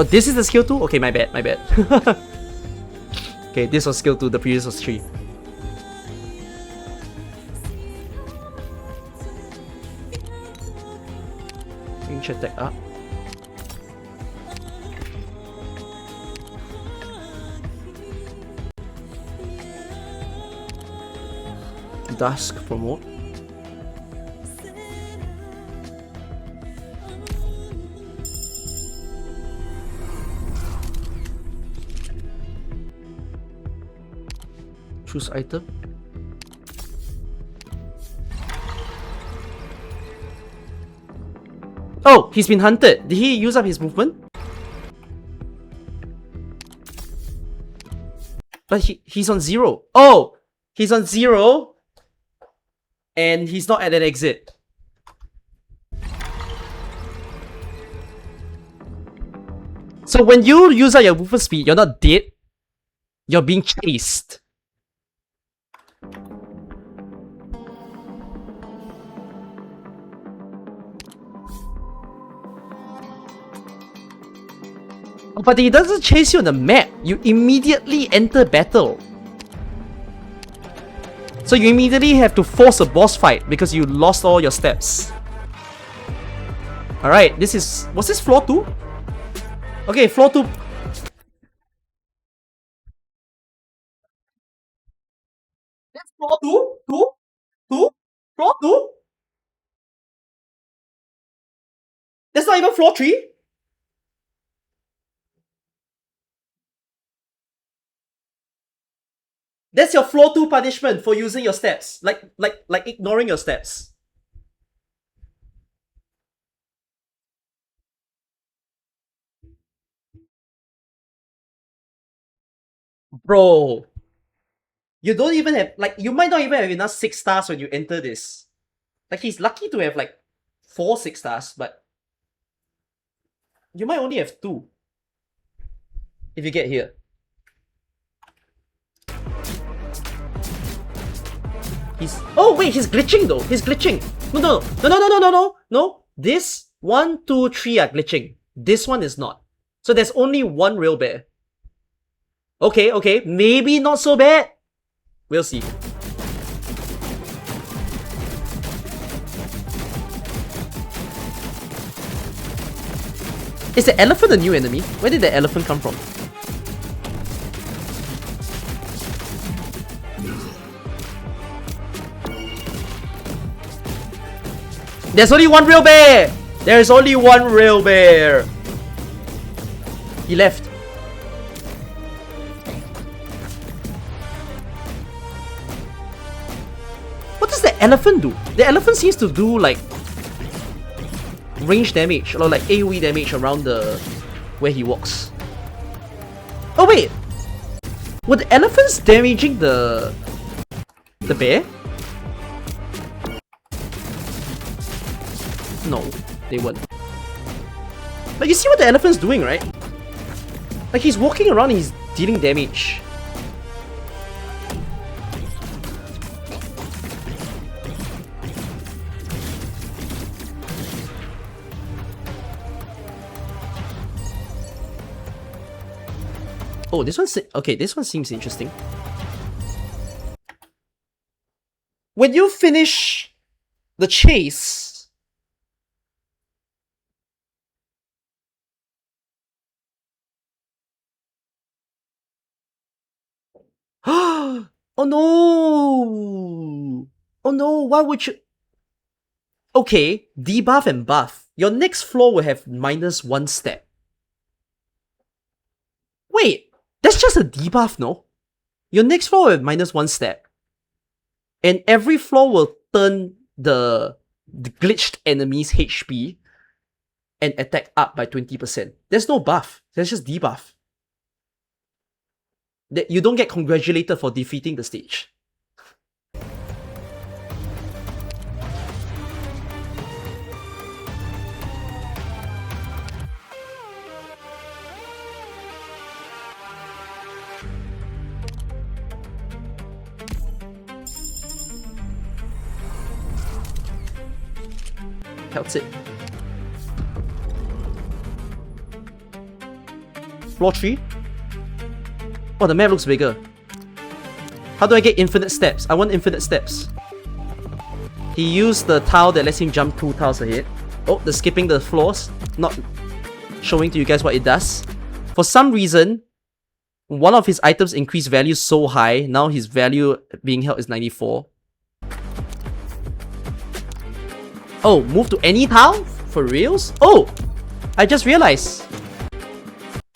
Oh, this is the skill 2? Okay, my bad. Okay, this was skill 2, the previous was 3. range attack up. Dusk promote. Choose item. Oh, he's been hunted. Did he use up his movement? But he's on 0. Oh, he's on 0. And he's not at an exit. So when you use out your movement speed, you're not dead. You're being chased. But he doesn't chase you on the map. You immediately enter battle. So you immediately have to force a boss fight because you lost all your steps. Alright, this is... Was this floor 2? Okay, floor 2. That's floor 2? 2? 2? Floor 2? That's not even floor 3? That's your floor 2 punishment for using your steps. Like ignoring your steps. Bro. You don't even have, like, you might not even have enough 6 stars when you enter this. Like, he's lucky to have, like, 4 6 stars, but you might only have 2. If you get here. Oh wait, he's glitching though. He's glitching. No. This 1, 2, 3 are glitching. This one is not. So there's only one real bear. Okay. Maybe not so bad. We'll see. Is the elephant a new enemy? Where did the elephant come from? There's only one real bear! There's only one real bear! He left. What does the elephant do? The elephant seems to do like range damage or like AoE damage around the where he walks. Oh wait! Were the elephants damaging the bear? No, they weren't. But you see what the elephant's doing, right? Like he's walking around and he's dealing damage. Oh, this one's okay. This one seems interesting. When you finish the chase, oh no! Oh no! Why would you? Okay, debuff and buff. Your next floor will have -1 step. Wait, that's just a debuff, no? Your next floor will have -1 step. And every floor will turn the glitched enemy's HP and attack up by 20%. There's no buff. There's just debuff. You don't get congratulated for defeating the stage. That's it. Floor 3? Oh, the map looks bigger. How do I get infinite steps? I want infinite steps. He used the tile that lets him jump 2 tiles ahead. Oh, the skipping the floors. Not showing to you guys what it does. For some reason, one of his items increased value so high. Now his value being held is 94. Oh, move to any tile? For reals? Oh! I just realized.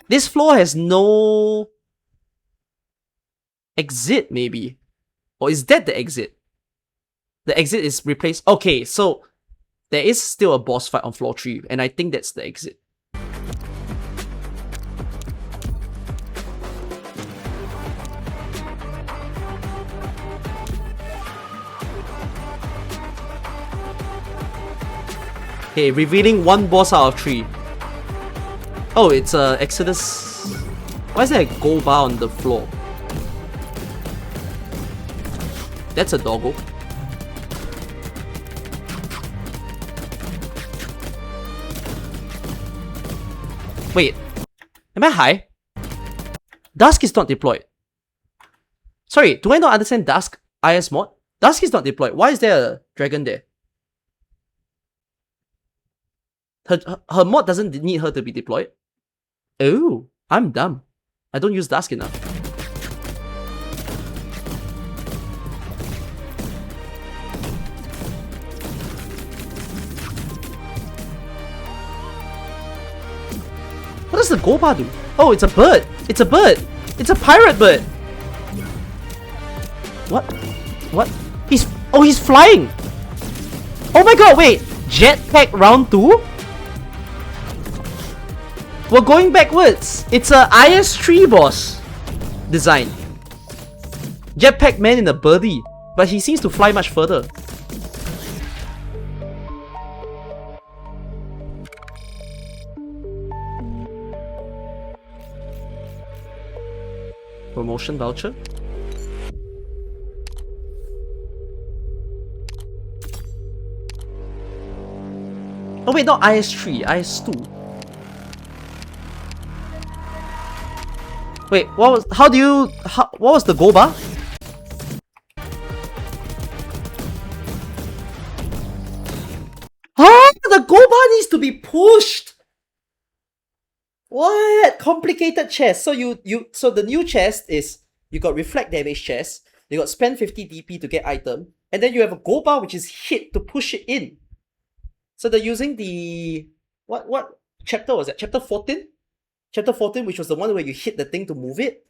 This floor has no... exit, maybe. Or is that the exit? The exit is replaced. Okay, so there is still a boss fight on floor 3, and I think that's the exit. Okay, revealing one boss out of 3. Oh, it's Exodus. Why is there a gold bar on the floor? That's a doggo. Wait, am I high? Dusk is not deployed. Sorry, do I not understand Dusk IS mod? Dusk is not deployed. Why is there a dragon there? Her mod doesn't need her to be deployed. Oh, I'm dumb. I don't use Dusk enough. What does the gold bar do? Oh, it's a bird. It's a bird. It's a pirate bird. What? What? He's flying. Oh my god, wait. Jetpack round 2? We're going backwards. It's a IS3 boss design. Jetpack man in a birdie, but he seems to fly much further. Promotion voucher. Oh wait, not IS3, IS2. Wait, what was the gold bar? Huh? The gold bar needs to be pushed. What? Complicated chest. So so the new chest is you got reflect damage chest, you got spend 50 DP to get item, and then you have a gold bar which is hit to push it in. So they're using the what chapter was that? Chapter 14? Chapter 14, which was the one where you hit the thing to move it.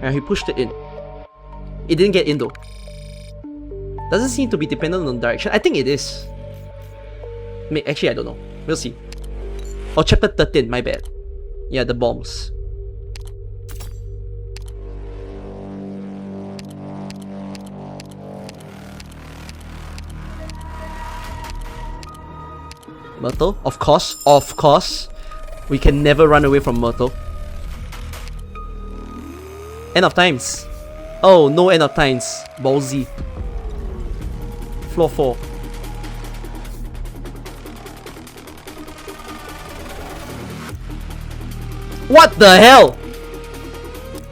And he pushed it in. It didn't get in though. Doesn't seem to be dependent on the direction. I think it is. Actually, I don't know. We'll see. Oh, chapter 13, my bad. Yeah, the bombs. Myrtle? Of course. Of course. We can never run away from Myrtle. End of times. Oh, no end of times. Ballsy. Floor 4. What the hell?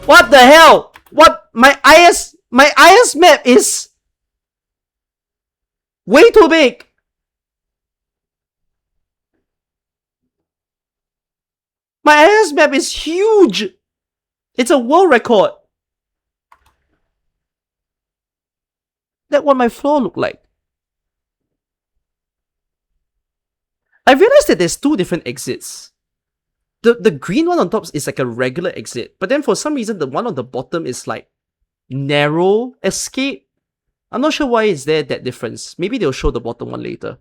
What the hell? What? My IS map is way too big. My IS map is huge. It's a world record. That's what my floor looked like. I realized that there's 2 different exits. The green one on top is like a regular exit, but then for some reason the one on the bottom is like narrow escape. I'm not sure why is there that difference. Maybe they'll show the bottom one later.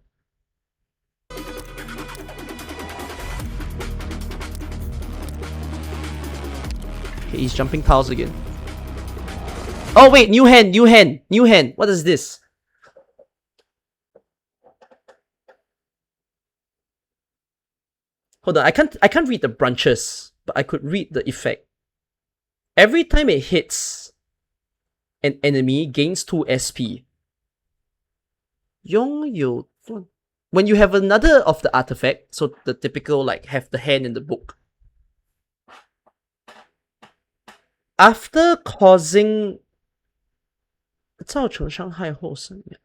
Okay, he's jumping tiles again. Oh wait, new hand, new hand, new hand. What is this? Hold on, I can't read the branches, but I could read the effect. Every time it hits an enemy, gains 2 SP. When you have another of the artifact, so the typical like have the hand in the book. after causing 造成伤害后生命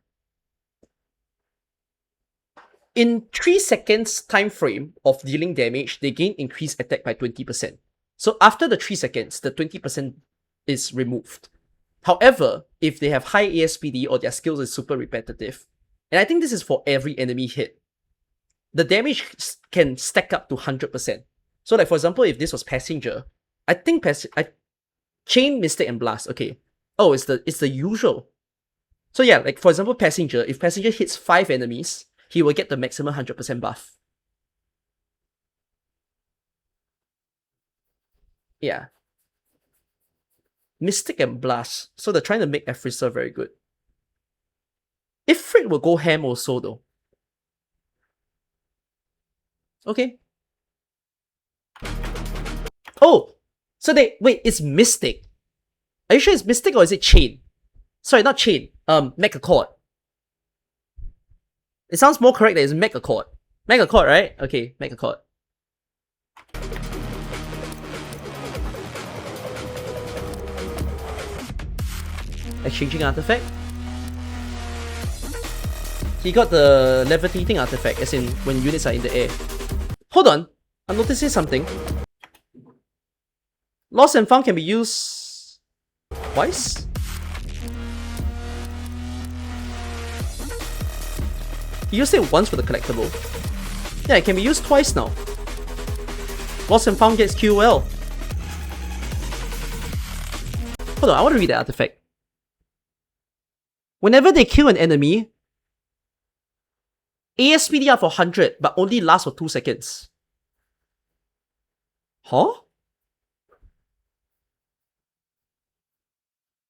in 3 seconds time frame of dealing damage, they gain increased attack by 20%. So after the 3 seconds, the 20% is removed. However, if they have high ASPD or their skills is super repetitive, and I think this is for every enemy hit, the damage can stack up to 100%. So like for example, if this was Passenger, I think Chain, Mystic, and Blast, okay. Oh, it's the usual. So yeah, like for example, Passenger, if Passenger hits 5 enemies, he will get the maximum 100% buff. Yeah. Mystic and Blast. So they're trying to make Efrisa very good. Ifrit will go ham also though. Okay. Oh! So wait, it's Mystic. Are you sure it's Mystic or is it Chain? Sorry, not Chain. Mechaccord. It sounds more correct that it's Mechaccord. Mechaccord, right? Okay, Mechaccord. Exchanging artifact. He got the levitating artifact, as in when units are in the air. Hold on, I'm noticing something. Lost and found can be used twice? He used it once for the collectible. Yeah, it can be used twice now. Lost and found gets QL. Hold on, I want to read the artifact. Whenever they kill an enemy, ASPD up for 100, but only lasts for 2 seconds. Huh?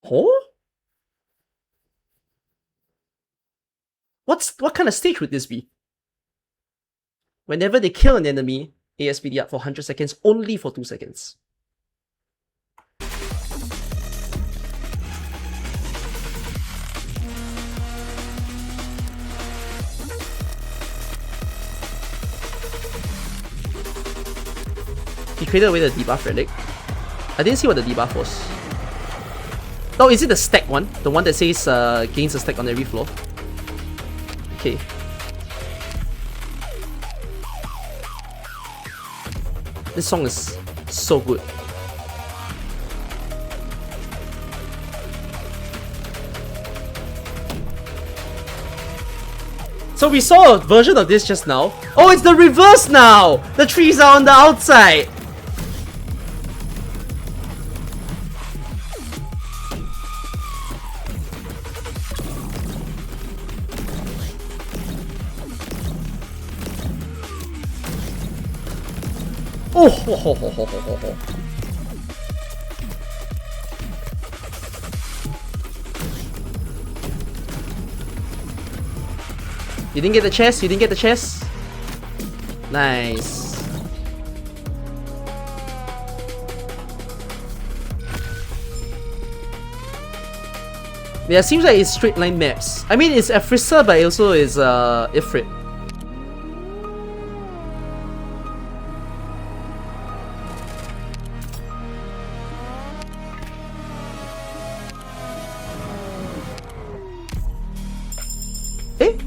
Huh? What kind of stage would this be? Whenever they kill an enemy, ASPD up for 100 seconds, only for 2 seconds. He traded away the debuff relic. I didn't see what the debuff was. Oh, is it the stack one? The one that says gains a stack on every floor? Okay. This song is so good. So we saw a version of this just now. Oh, it's the reverse now! The trees are on the outside! Oh, ho, ho, ho, ho, ho, ho. You didn't get the chest? You didn't get the chest? Nice. Yeah, seems like it's straight line maps. I mean, it's Efrisa, but it also is Ifrit.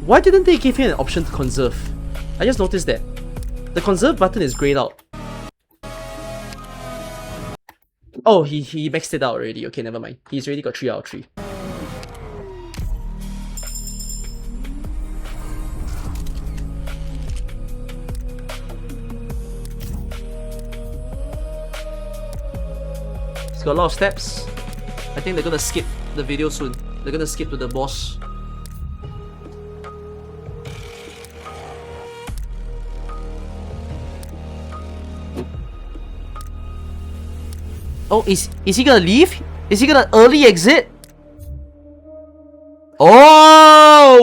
Why didn't they give him an option to conserve? I just noticed that. The conserve button is grayed out. Oh, he maxed it out already. Okay, never mind. He's already got 3 out of 3. He's got a lot of steps. I think they're gonna skip the video soon. They're gonna skip to the boss. Oh, is he gonna leave? Is he gonna early exit? Oh,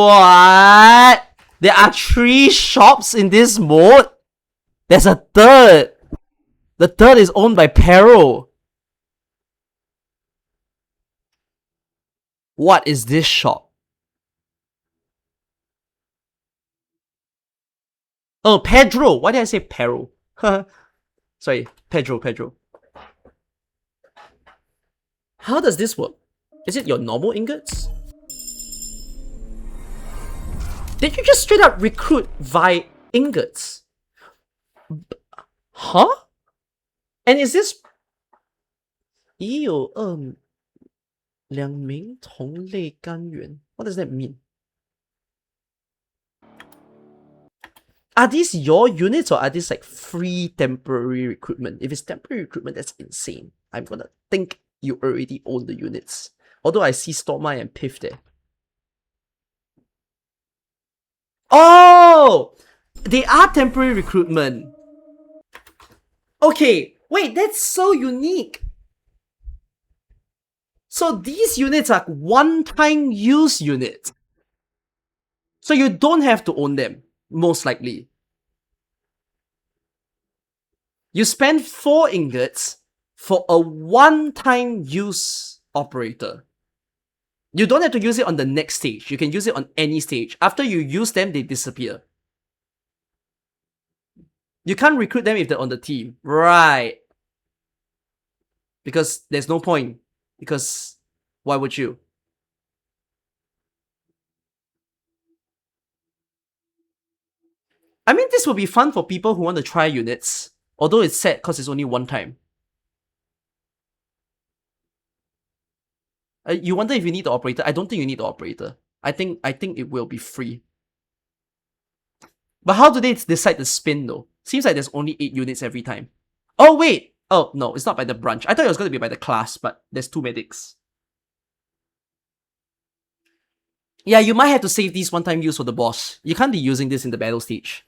what? There are 3 shops in this mode? There's a third. The third is owned by Pedro. What is this shop? Oh, Pedro. Why did I say Pedro? Sorry, Pedro. How does this work? Is it your normal ingots? Did you just straight up recruit via ingots? Huh? And is this... 已有2名同类干员. What does that mean? Are these your units or are these like free temporary recruitment? If it's temporary recruitment, that's insane. I'm gonna think you already own the units. Although I see Stormeye and Piff there. Oh! They are temporary recruitment. Okay, wait, that's so unique. So these units are one-time use units. So you don't have to own them, most likely. You spend 4 ingots for a one-time use operator. You don't have to use it on the next stage. You can use it on any stage. After you use them, they disappear. You can't recruit them if they're on the team. Right. Because there's no point. Because why would you? I mean, this will be fun for people who want to try units. Although it's sad because it's only one time. You wonder if you need the operator. I don't think you need the operator. I think it will be free. But how do they decide the spin though? Seems like there's only 8 units every time. Oh wait! Oh no, it's not by the branch. I thought it was going to be by the class, but there's 2 medics. Yeah, you might have to save these one-time use for the boss. You can't be using this in the battle stage.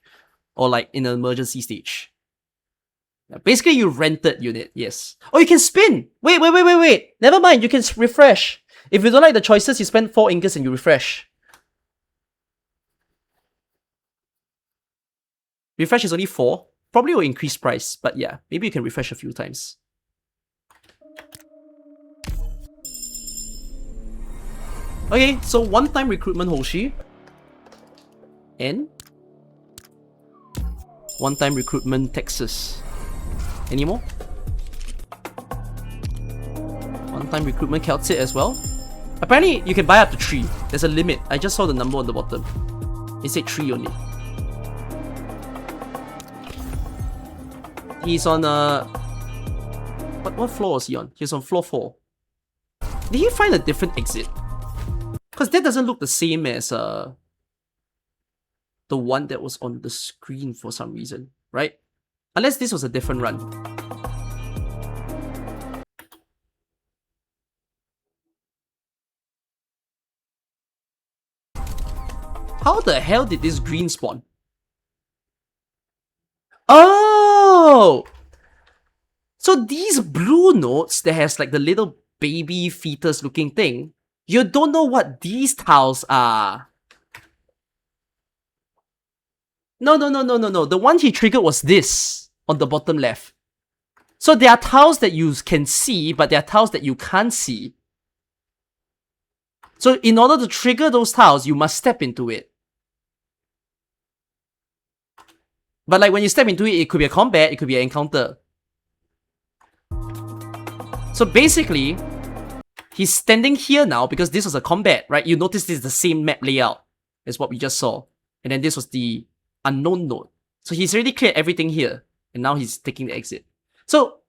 Or like in an emergency stage. Basically, you rented unit, yes. Oh, you can spin! Wait. Never mind, you can refresh. If you don't like the choices, you spend 4 ingots and you refresh. Refresh is only 4. Probably will increase price, but yeah, maybe you can refresh a few times. Okay, so one-time recruitment Hoshi. And one-time recruitment Texas. Any more? One-time recruitment Keltsit as well. Apparently, you can buy up to 3. There's a limit. I just saw the number on the bottom. It said 3 only. He's on what floor was he on? He's on floor 4. Did he find a different exit? Because that doesn't look the same as the one that was on the screen for some reason, right? Unless this was a different run. How the hell did this green spawn? Oh! So these blue nodes that has like the little baby fetus looking thing, you don't know what these tiles are. No. The one he triggered was this on the bottom left. So there are tiles that you can see, but there are tiles that you can't see. So in order to trigger those tiles, you must step into it. But like when you step into it, it could be a combat, it could be an encounter. So basically, he's standing here now because this was a combat, right? You notice this is the same map layout as what we just saw. And then this was the unknown node. So he's already cleared everything here. And now he's taking the exit. So,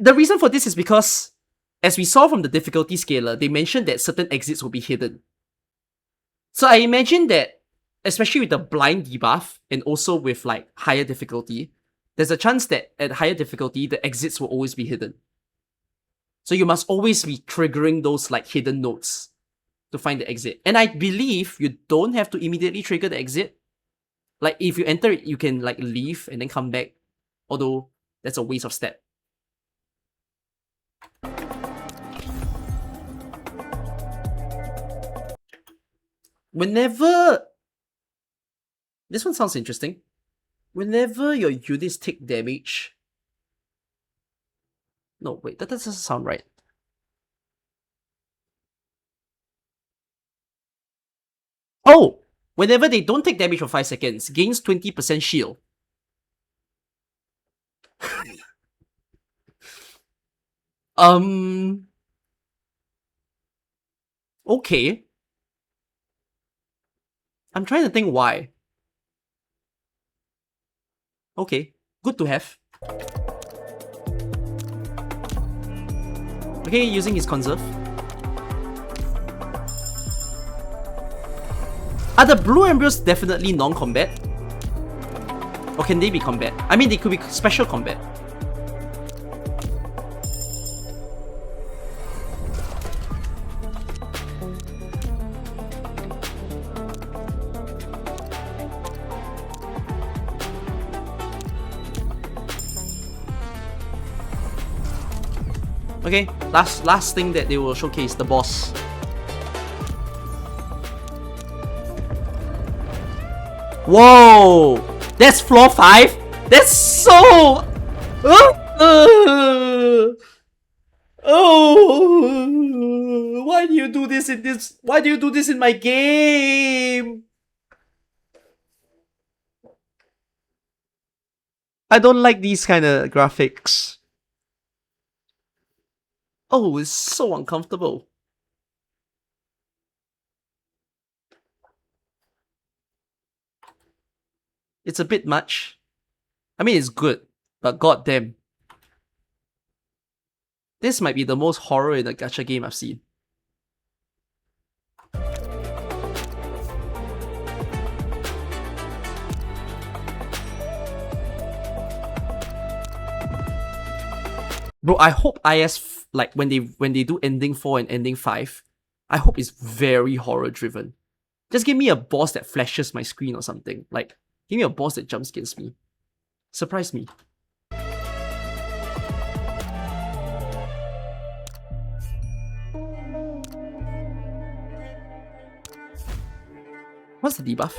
the reason for this is because, as we saw from the difficulty scaler, they mentioned that certain exits will be hidden. So I imagine that, especially with the blind debuff, and also with like higher difficulty, there's a chance that at higher difficulty, the exits will always be hidden. So you must always be triggering those like hidden nodes to find the exit. And I believe you don't have to immediately trigger the exit. Like if you enter it, you can like leave and then come back. Although that's a waste of step. Whenever... This one sounds interesting. Whenever your units take damage... No, wait, that doesn't sound right. Oh! Whenever they don't take damage for 5 seconds, gains 20% shield. Okay. I'm trying to think why. Okay, good to have. Okay, using his conserve. Are the blue embryos definitely non-combat? Or can they be combat? I mean, they could be special combat. Okay, last thing that they will showcase, the boss. Whoa! That's floor 5? That's so... Oh! Why do you do this in this... Why do you do this in my game? I don't like these kind of graphics. Oh, it's so uncomfortable. It's a bit much. I mean, it's good, but goddamn. This might be the most horror in a gacha game I've seen. Bro, I hope IS, like when they do ending 4 and ending 5, I hope it's very horror driven. Just give me a boss that flashes my screen or something. Like, give me a boss that jump scares me. Surprise me. What's the debuff?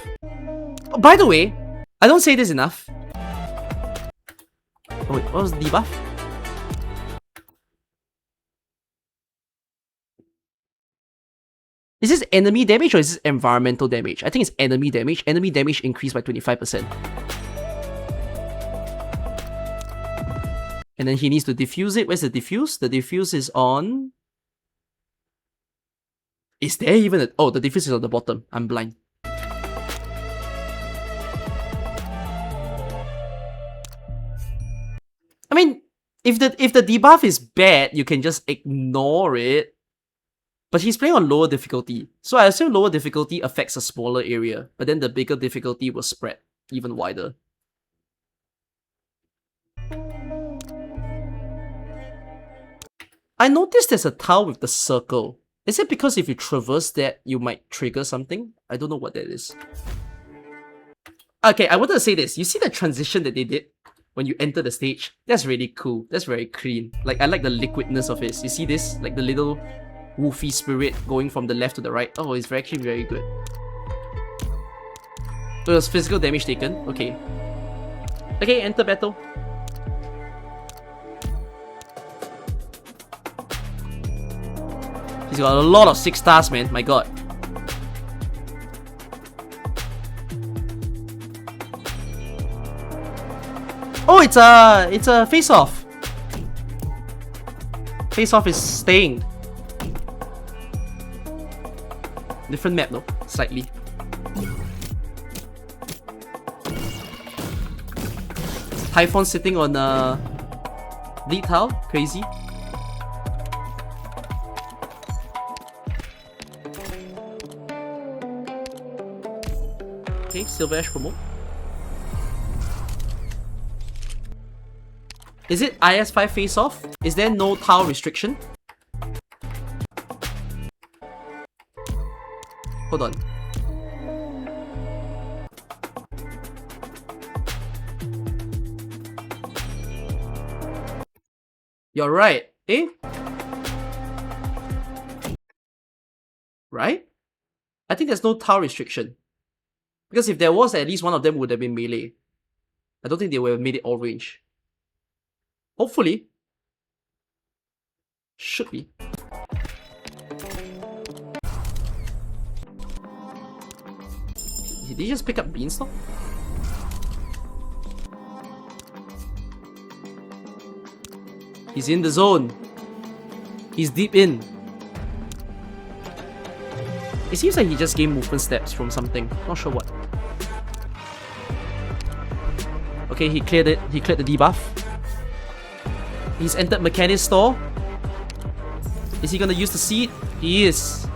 Oh, by the way, I don't say this enough. Oh wait, what was the debuff? Is this enemy damage or is this environmental damage? I think it's enemy damage. Enemy damage increased by 25%. And then he needs to diffuse it. Where's the diffuse? The diffuse is on... Is there even a... Oh, the diffuse is on the bottom. I'm blind. I mean, if the debuff is bad, you can just ignore it. But he's playing on lower difficulty, so I assume lower difficulty affects a smaller area, but then the bigger difficulty will spread even wider. I noticed there's a tile with the circle. Is it because if you traverse that, you might trigger something? I don't know what that is. Okay, I wanted to say this. You see the transition that they did when you enter the stage? That's really cool. That's very clean. Like, I like the liquidness of it. You see this? Like the little... woofy spirit going from the left to the right. Oh, it's actually very good. So it was physical damage taken. Okay. Okay, enter battle. He's got a lot of 6 stars, man. My god. Oh, it's a face-off. Face-off is staying. Different map though, slightly. Typhon sitting on a lead tile, crazy. Okay, Silver Ash promote. Is it IS5 face off? Is there no tile restriction? Hold on. You're right. Eh? Right? I think there's no tile restriction. Because if there was, at least one of them would have been melee. I don't think they would have made it all range. Hopefully. Should be. Did he just pick up Beanstalk? He's in the zone. He's deep in. It seems like he just gained movement steps from something. Not sure what. Okay, he cleared it. He cleared the debuff. He's entered Mechanist store. Is he gonna use the seed? He is.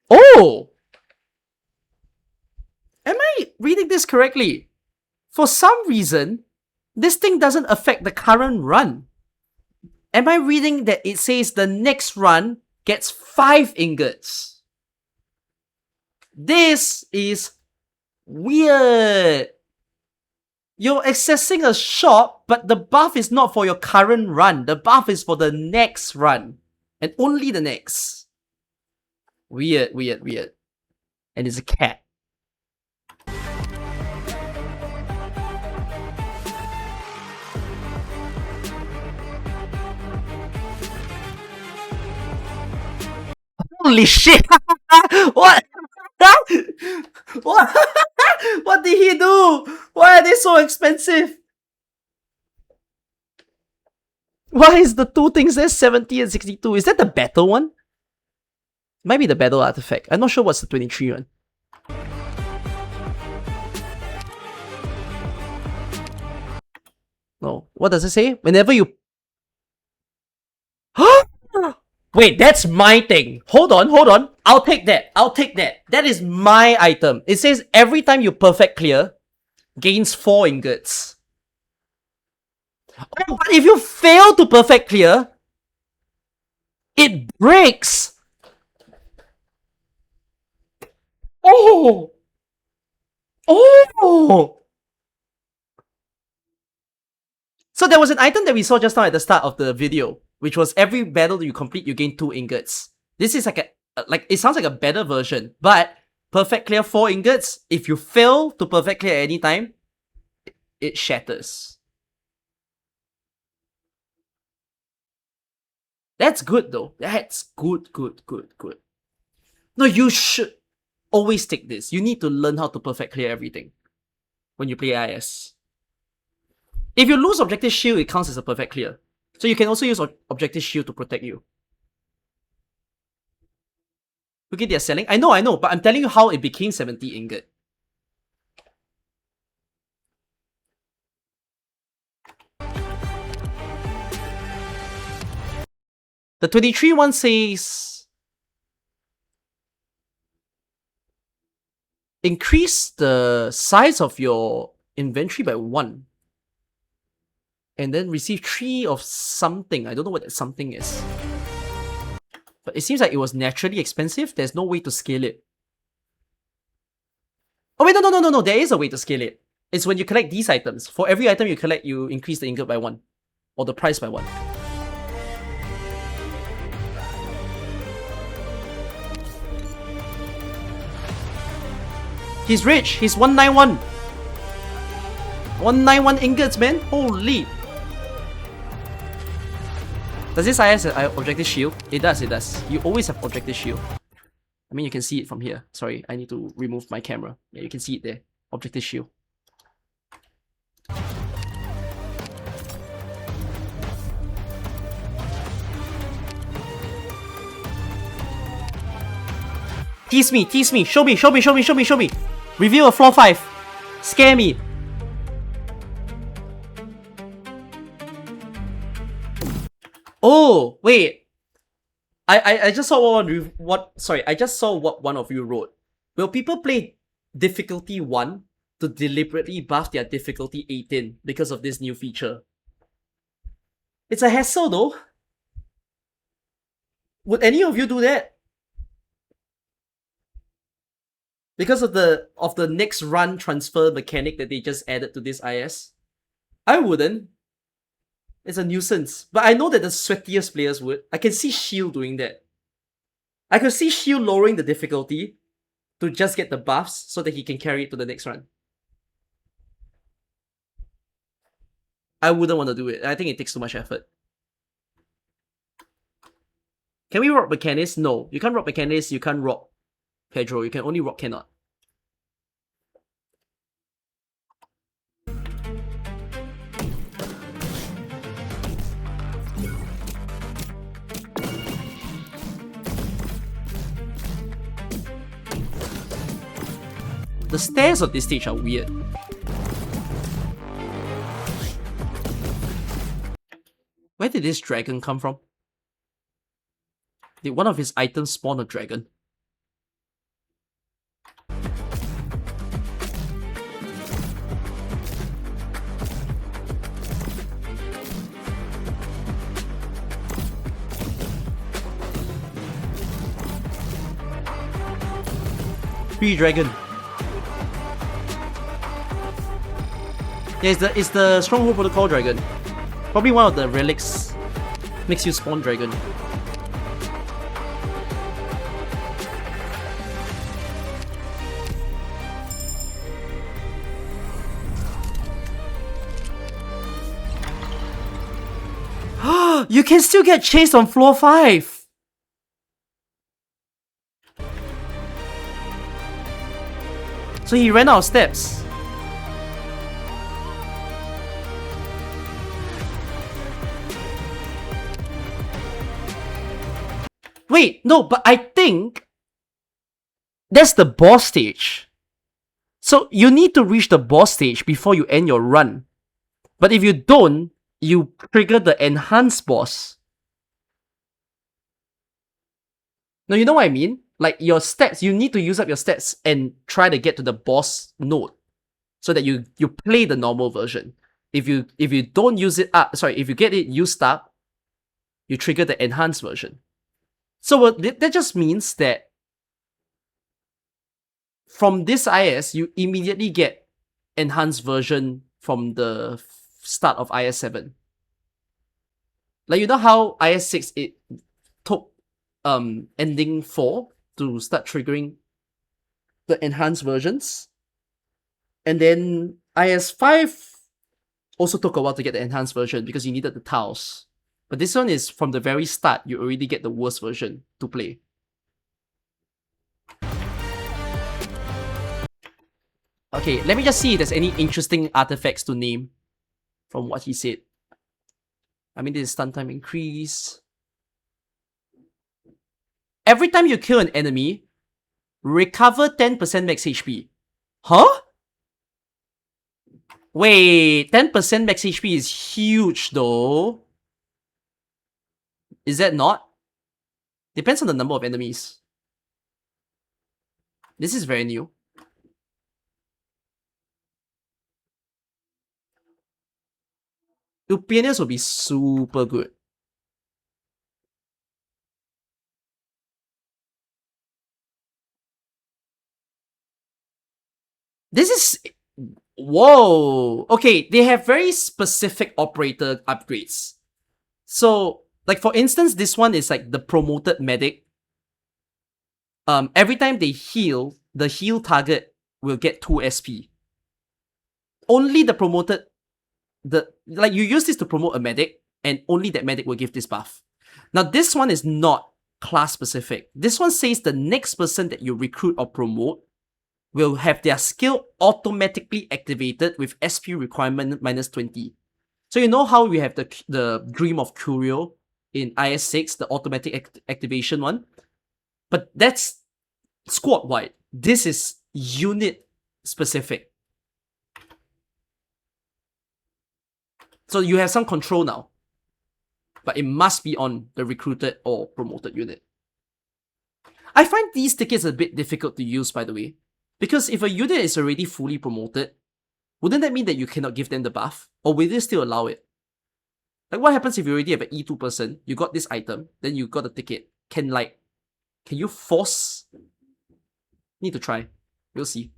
Oh! Am I reading this correctly? For some reason, this thing doesn't affect the current run. Am I reading that it says the next run gets 5 ingots? This is weird. You're accessing a shop, but the buff is not for your current run. The buff is for the next run. And only the next. Weird. And it's a cat. Holy shit! What? What? What did he do? Why are they so expensive? Why is the two things there 70 and 62? Is that the battle one? Might be the battle artifact. I'm not sure what's the 23 one. No. What does it say? Whenever you... Wait, that's my thing. Hold on. I'll take that. That is my item. It says every time you perfect clear, gains 4 ingots. Oh, but if you fail to perfect clear, it breaks. Oh! So there was an item that we saw just now at the start of the video, which was every battle you complete, you gain 2 ingots. This is like it sounds like a better version, but perfect clear 4 ingots. If you fail to perfect clear at any time, it shatters. That's good though. That's good. No, you should always take this. You need to learn how to perfect clear everything when you play IS. If you lose Objective Shield, it counts as a perfect clear. So you can also use Objective Shield to protect you. Okay, they're selling. I know, but I'm telling you how it became 70 ingot. The 23 one says... increase the size of your inventory by 1. And then receive 3 of something. I don't know what that something is. But it seems like it was naturally expensive. There's no way to scale it. Oh wait, no. There is a way to scale it. It's when you collect these items. For every item you collect, you increase the ingot by 1. Or the price by 1. He's rich. He's 191. 191 ingots, man. Holy. Does this IS have Objective Shield? It does. You always have Objective Shield. I mean, you can see it from here. Sorry, I need to remove my camera. Yeah, you can see it there. Objective Shield. Tease me. Show me. Reveal a floor 5. Scare me. Oh, wait. I just saw I just saw what one of you wrote. Will people play difficulty 1 to deliberately buff their difficulty 18 because of this new feature? It's a hassle though. Would any of you do that? Because of the next run transfer mechanic that they just added to this IS? I wouldn't. It's a nuisance. But I know that the sweatiest players would. I can see Shield doing that. I could see Shield lowering the difficulty to just get the buffs so that he can carry it to the next run. I wouldn't want to do it. I think it takes too much effort. Can we rock Mechanist? No. You can't rock Mechanist, you can't rock Pedro. You can only rock Cannot. The stairs of this stage are weird. Where did this dragon come from? Did one of his items spawn a dragon? Free dragon. Yeah, it's the Stronghold Protocol dragon. Probably one of the relics makes you spawn dragon. You can still get chased on floor 5! So he ran out of steps. Wait, no, but I think that's the boss stage. So you need to reach the boss stage before you end your run. But if you don't, you trigger the enhanced boss. Now you know what I mean? Like your stats, you need to use up your stats and try to get to the boss node so that you play the normal version. If you don't use it up, if you get it used up, you trigger the enhanced version. So that just means that from this IS, you immediately get enhanced version from the start of IS7. Like you know how IS6 it took ending 4 to start triggering the enhanced versions, and then IS5 also took a while to get the enhanced version because you needed the tiles. But this one is from the very start, you already get the worst version to play. Okay, let me just see if there's any interesting artifacts to name from what he said. I mean, this is stun time increase. Every time you kill an enemy, recover 10% max HP. Huh? Wait, 10% max HP is huge though. Is that not? Depends on the number of enemies. This is very new. Pioneers will be super good. This is... Whoa! Okay, they have very specific operator upgrades. So, like for instance, this one is like the promoted medic. Every time they heal, the heal target will get 2 SP. Only the promoted... Like you use this to promote a medic, and only that medic will give this buff. Now this one is not class specific. This one says the next person that you recruit or promote will have their skill automatically activated with SP requirement -20. So you know how we have the Dream of Curio in IS6, the automatic activation one? But that's squad wide. This is unit specific. So you have some control now. But it must be on the recruited or promoted unit. I find these tickets a bit difficult to use, by the way. Because if a unit is already fully promoted, wouldn't that mean that you cannot give them the buff? Or will they still allow it? Like what happens if you already have an E2 person, you got this item, then you got a ticket. Can you force? Need to try. We'll see.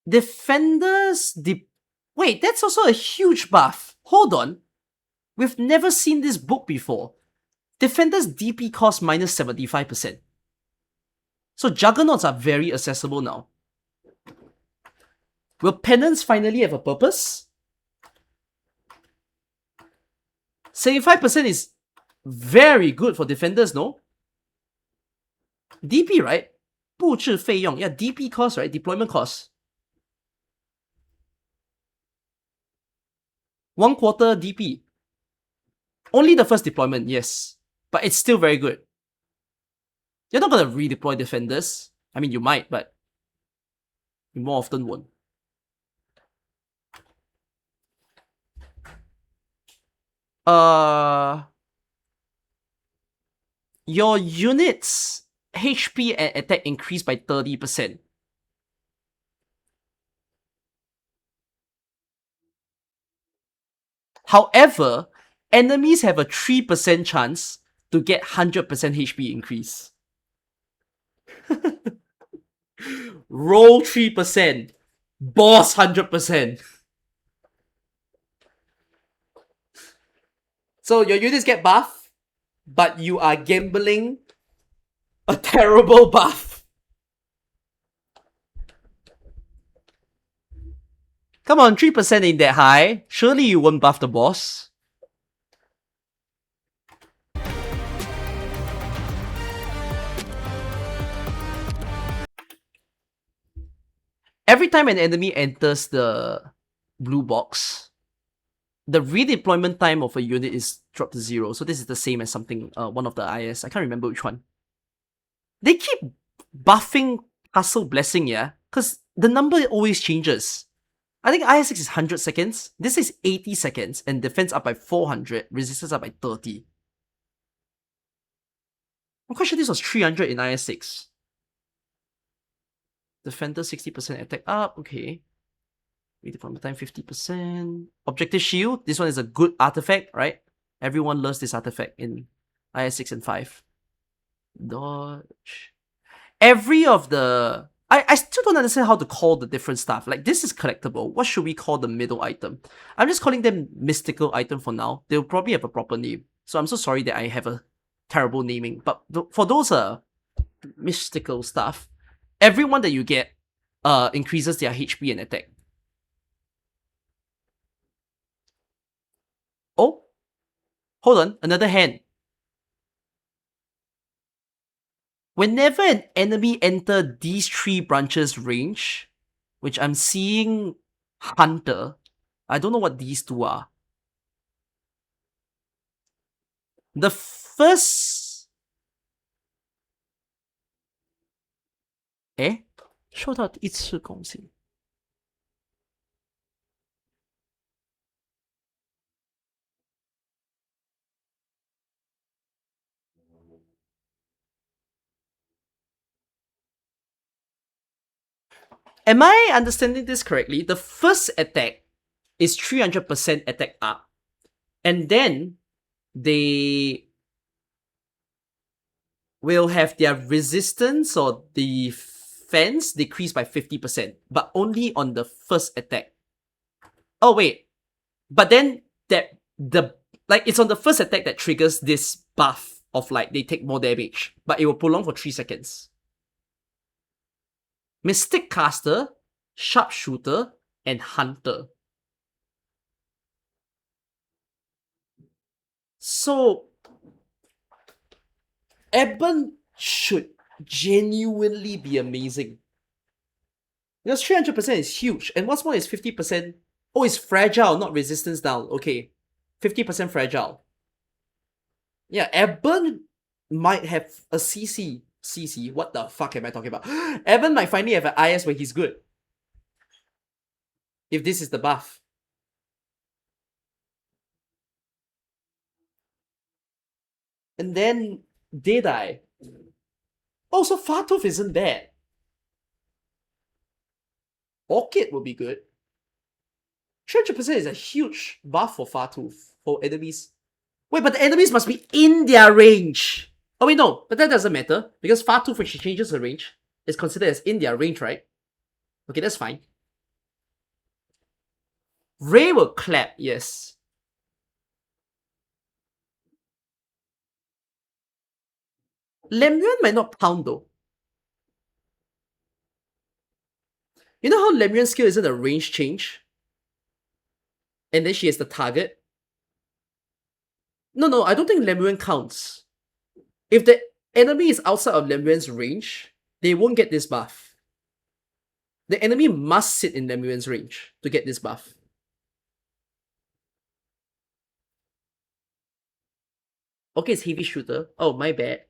Defenders... Wait, that's also a huge buff. Hold on. We've never seen this book before. Defenders DP cost -75%. So Juggernauts are very accessible now. Will Penance finally have a purpose? 75% is very good for defenders, no? DP, right? 布置费用. Yeah, DP cost, right? Deployment cost. 1/4 DP. Only the first deployment, yes. But it's still very good. You're not gonna redeploy defenders. I mean, you might, but you more often won't. Your units HP and attack increase by 30%. However, enemies have a 3% chance to get 100% HP increase. Roll 3%. Boss 100%. So your units get buff, but you are gambling a terrible buff. Come on, 3% ain't that high. Surely you won't buff the boss. Every time an enemy enters the blue box, the redeployment time of a unit is dropped to 0. So this is the same as something, one of the IS. I can't remember which one. They keep buffing Castle Blessing, yeah? Because the number always changes. I think IS6 is 100 seconds. This is 80 seconds, and defense up by 400, resistance up by 30. I'm quite sure this was 300 in IS6. Defender 60% attack up, okay. Redeployment time 50%. Objective shield, this one is a good artifact, right? Everyone loves this artifact in IS6 and 5. Dodge. Every of the... I still don't understand how to call the different stuff. Like, this is collectible. What should we call the middle item? I'm just calling them mystical item for now. They'll probably have a proper name. So I'm so sorry that I have a terrible naming. But for those mystical stuff, everyone that you get increases their HP and attack. Oh, hold on, another hand. Whenever an enemy enters these 3 branches range, which I'm seeing Hunter, I don't know what these 2 are. The first...收到一次贡献。Am I understanding this correctly? The first attack is 300% attack up. And then they will have their resistance or defense decreased by 50%, but only on the first attack. Oh wait, but then it's on the first attack that triggers this buff of like they take more damage, but it will prolong for 3 seconds. Mystic Caster, Sharpshooter, and Hunter. So, Ebon should genuinely be amazing. Because 300% is huge, and what's more is 50%. Oh, it's fragile, not resistance down. Okay, 50% fragile. Yeah, Ebon might have a CC. CC, what the fuck am I talking about? Ebon might finally have an IS where he's good. If this is the buff. And then, did I? Oh, so Fatooth isn't bad. Orchid would be good. 300% is a huge buff for Fatooth, for enemies. Wait, but the enemies must be in their range. Oh wait, no, but that doesn't matter, because Fatooth, when she changes her range, is considered as in their range, right? Okay, that's fine. Ray will clap, yes. Lemurian might not pound though. You know how Lemurian's skill isn't a range change? And then she has the target? No, I don't think Lemurian counts. If the enemy is outside of Lemurian's range, they won't get this buff. The enemy must sit in Lemurian's range to get this buff. Okay, it's heavy shooter. Oh, my bad.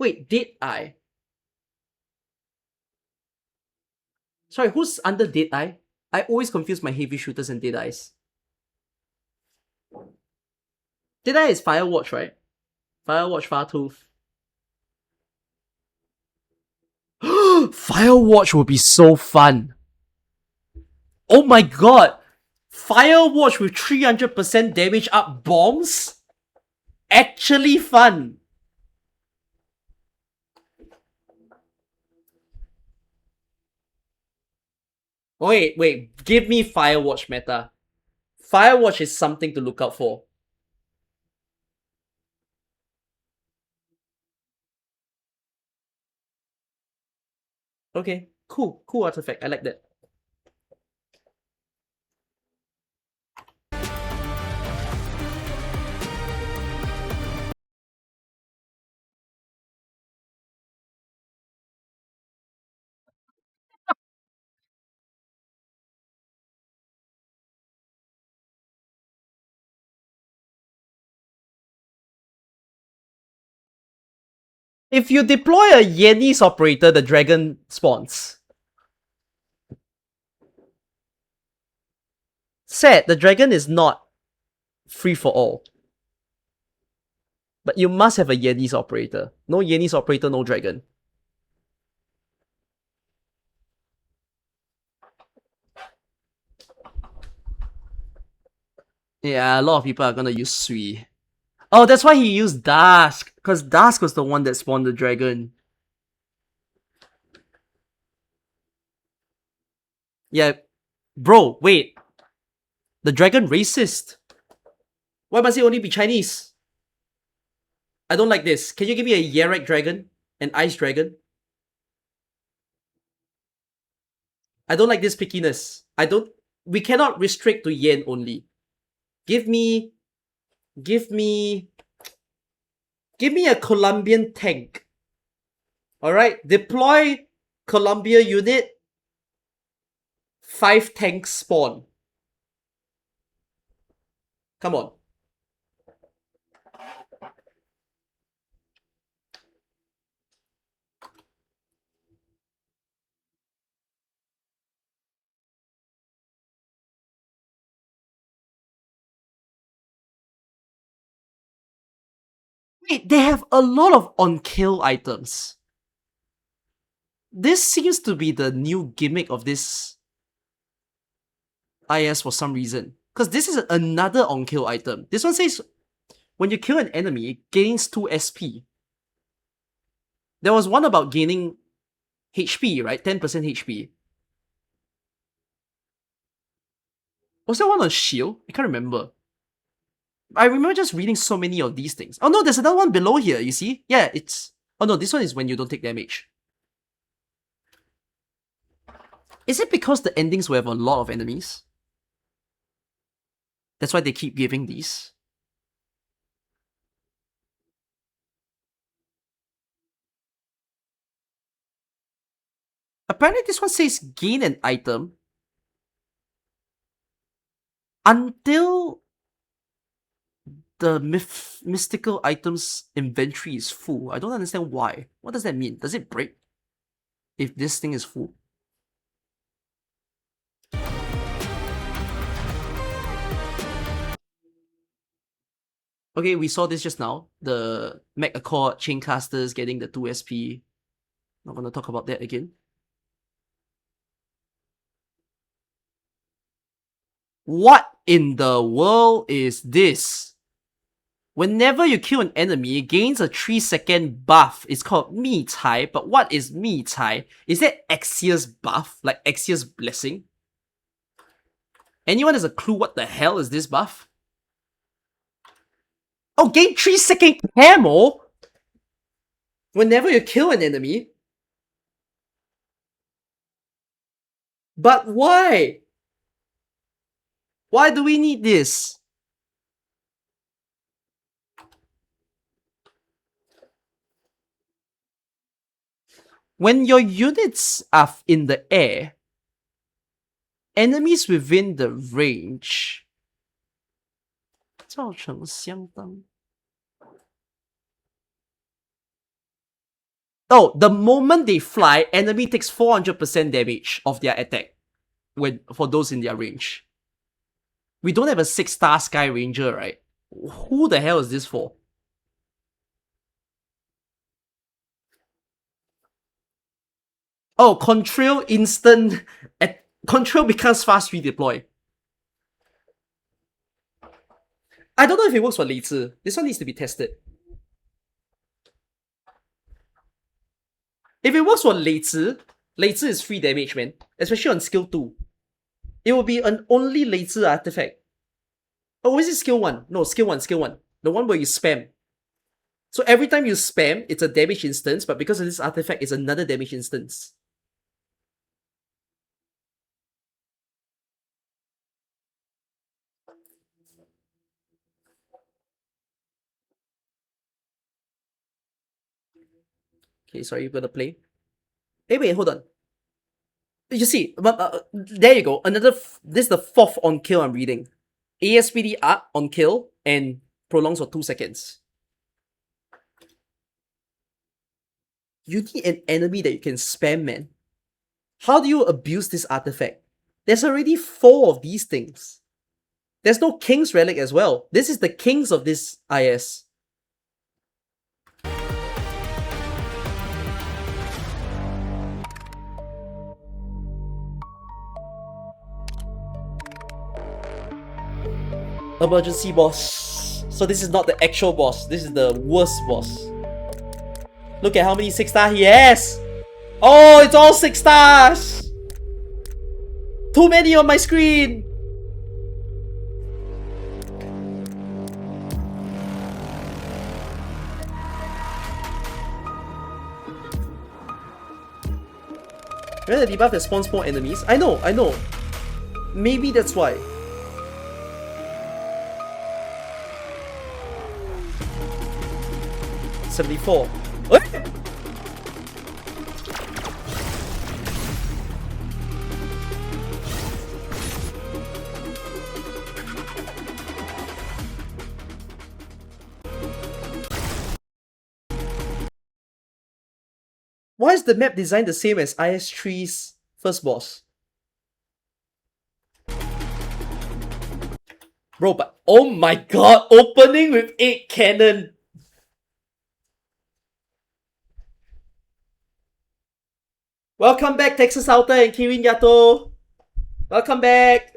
Wait, did I? Sorry, who's under Dead Eye? I always confuse my heavy shooters and Dead Eyes. Dead Eye is Firewatch, right? Firewatch, Firetooth. Firewatch would be so fun. Oh my god! Firewatch with 300% damage up bombs? Actually fun! Wait, give me Firewatch meta. Firewatch is something to look out for. Okay, cool artifact, I like that. If you deploy a Yenni's operator, the dragon spawns. Sad, the dragon is not free for all. But you must have a Yenni's operator. No Yenni's operator, no dragon. Yeah, a lot of people are gonna use Sui. Oh, that's why he used Dusk. Because Dusk was the one that spawned the dragon. Yeah. Bro, wait. The dragon racist. Why must it only be Chinese? I don't like this. Can you give me a Yerek dragon? An ice dragon? I don't like this pickiness. We cannot restrict to Yen only. Give me a Colombian tank. Alright? Deploy Colombia unit. 5 tanks spawn. Come on. Wait, they have a lot of on-kill items. This seems to be the new gimmick of this IS for some reason. Because this is another on-kill item. This one says, when you kill an enemy, it gains 2 SP. There was one about gaining HP, right? 10% HP. Was there one on shield? I can't remember. I remember just reading so many of these things. Oh no, there's another one below here, you see? Yeah, it's... Oh no, this one is when you don't take damage. Is it because the endings will have a lot of enemies? That's why they keep giving these? Apparently this one says gain an item until the mystical items inventory is full. I don't understand why. What does that mean? Does it break if this thing is full? Okay, we saw this just now. The Mech Accord Chaincasters getting the 2 SP. Not gonna talk about that again. What in the world is this? Whenever you kill an enemy, it gains a 3-second buff. It's called Mi Cai, but what is Mi Cai? Is that Axia's buff? Like Axia's blessing? Anyone has a clue what the hell is this buff? Oh, gain 3-second camo? Whenever you kill an enemy? But why? Why do we need this? When your units are in the air, enemies within the range 造成相当 Oh, the moment they fly, enemy takes 400% damage of their attack for those in their range. We don't have a 6-star Sky Ranger, right? Who the hell is this for? Oh, Contrail instant... Contrail becomes fast redeploy. I don't know if it works for Lei Zi. This one needs to be tested. If it works for Lei Zi is free damage, man. Especially on skill 2. It will be an only Lei Zi artifact. Oh, is it skill 1? No, skill 1. The one where you spam. So every time you spam, it's a damage instance, but because of this artifact, it's another damage instance. Okay, sorry, you're gonna play. Hey, wait, hold on. You see, there you go. This is the 4th on kill I'm reading. ASPD up on kill and prolongs for 2 seconds. You need an enemy that you can spam, man. How do you abuse this artifact? There's already 4 of these things. There's no King's Relic as well. This is the Kings of this IS. Emergency boss. So this is not the actual boss. This is the worst boss. Look at how many 6-star he has. Oh, it's all 6 stars. Too many on my screen. Remember the debuff that spawns more enemies? I know. Maybe that's why. $74. What? Why is the map designed the same as IS3's first boss? Bro, but oh my god, opening with 8 cannon. Welcome back, Texas Outer and Kirin Yato. Welcome back.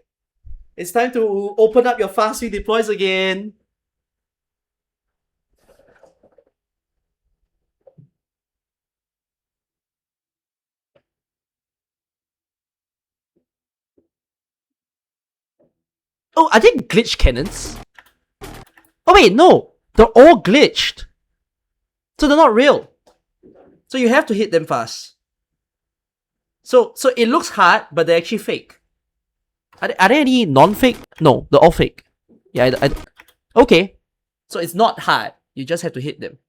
It's time to open up your fast redeploys again. Oh, are they glitch cannons? Oh wait, no. They're all glitched. So they're not real. So you have to hit them fast. So it looks hard, but they're actually fake. Are there any non-fake? No, they're all fake. Yeah, okay. So it's not hard. You just have to hit them.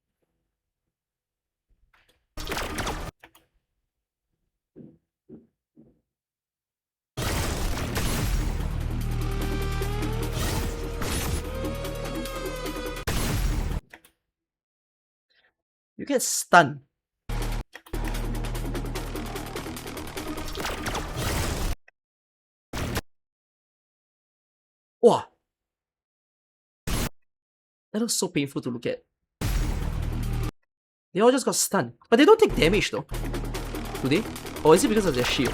You get stunned. Wow. That looks so painful to look at. They all just got stunned. But they don't take damage though. Do they? Or is it because of their shield?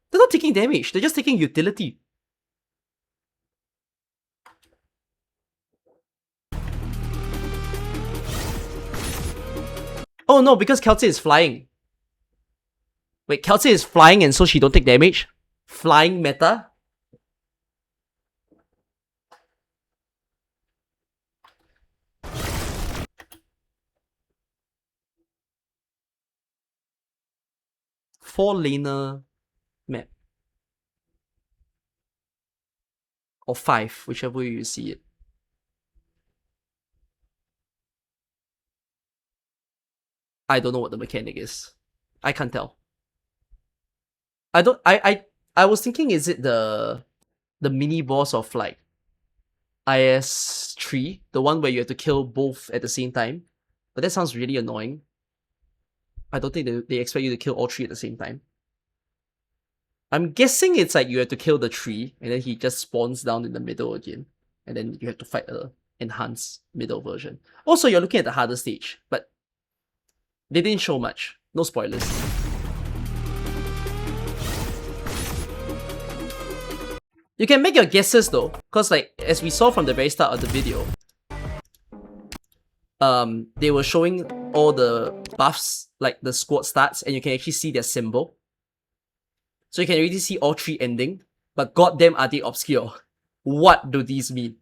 They're not taking damage. They're just taking utility. Oh no, because Kelce is flying. Wait, Kelce is flying and so she don't take damage? Flying meta? Four-laner map. Or 5, whichever way you see it. I don't know what the mechanic is. I can't tell. I was thinking, is it the mini boss of like IS3, the one where you have to kill both at the same time? But that sounds really annoying. I don't think they expect you to kill all 3 at the same time. I'm guessing it's like you have to kill the tree, and then he just spawns down in the middle again. And then you have to fight a enhanced middle version. Also, you're looking at the harder stage, but they didn't show much. No spoilers. You can make your guesses though, because like, as we saw from the very start of the video, they were showing all the buffs, like the squad stats, and you can actually see their symbol. So you can already see all 3 ending, but goddamn are they obscure. What do these mean?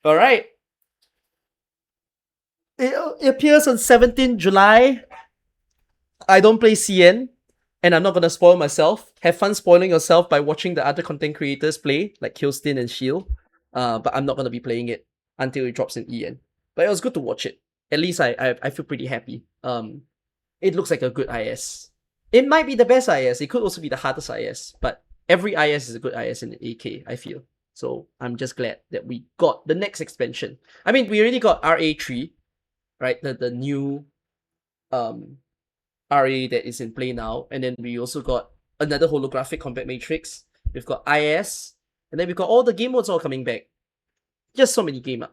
Alright. It appears on 17th July. I don't play CN, and I'm not gonna spoil myself. Have fun spoiling yourself by watching the other content creators play, like Killstin and Shield. But I'm not gonna be playing it until it drops in EN. But it was good to watch it. At least I feel pretty happy. It looks like a good IS. It might be the best IS. It could also be the hardest IS. But every IS is a good IS in the AK, I feel. So I'm just glad that we got the next expansion. I mean, we already got RA3, right? The new RA that is in play now. And then we also got another holographic combat matrix. We've got IS. And then we've got all the game modes all coming back. Just so many game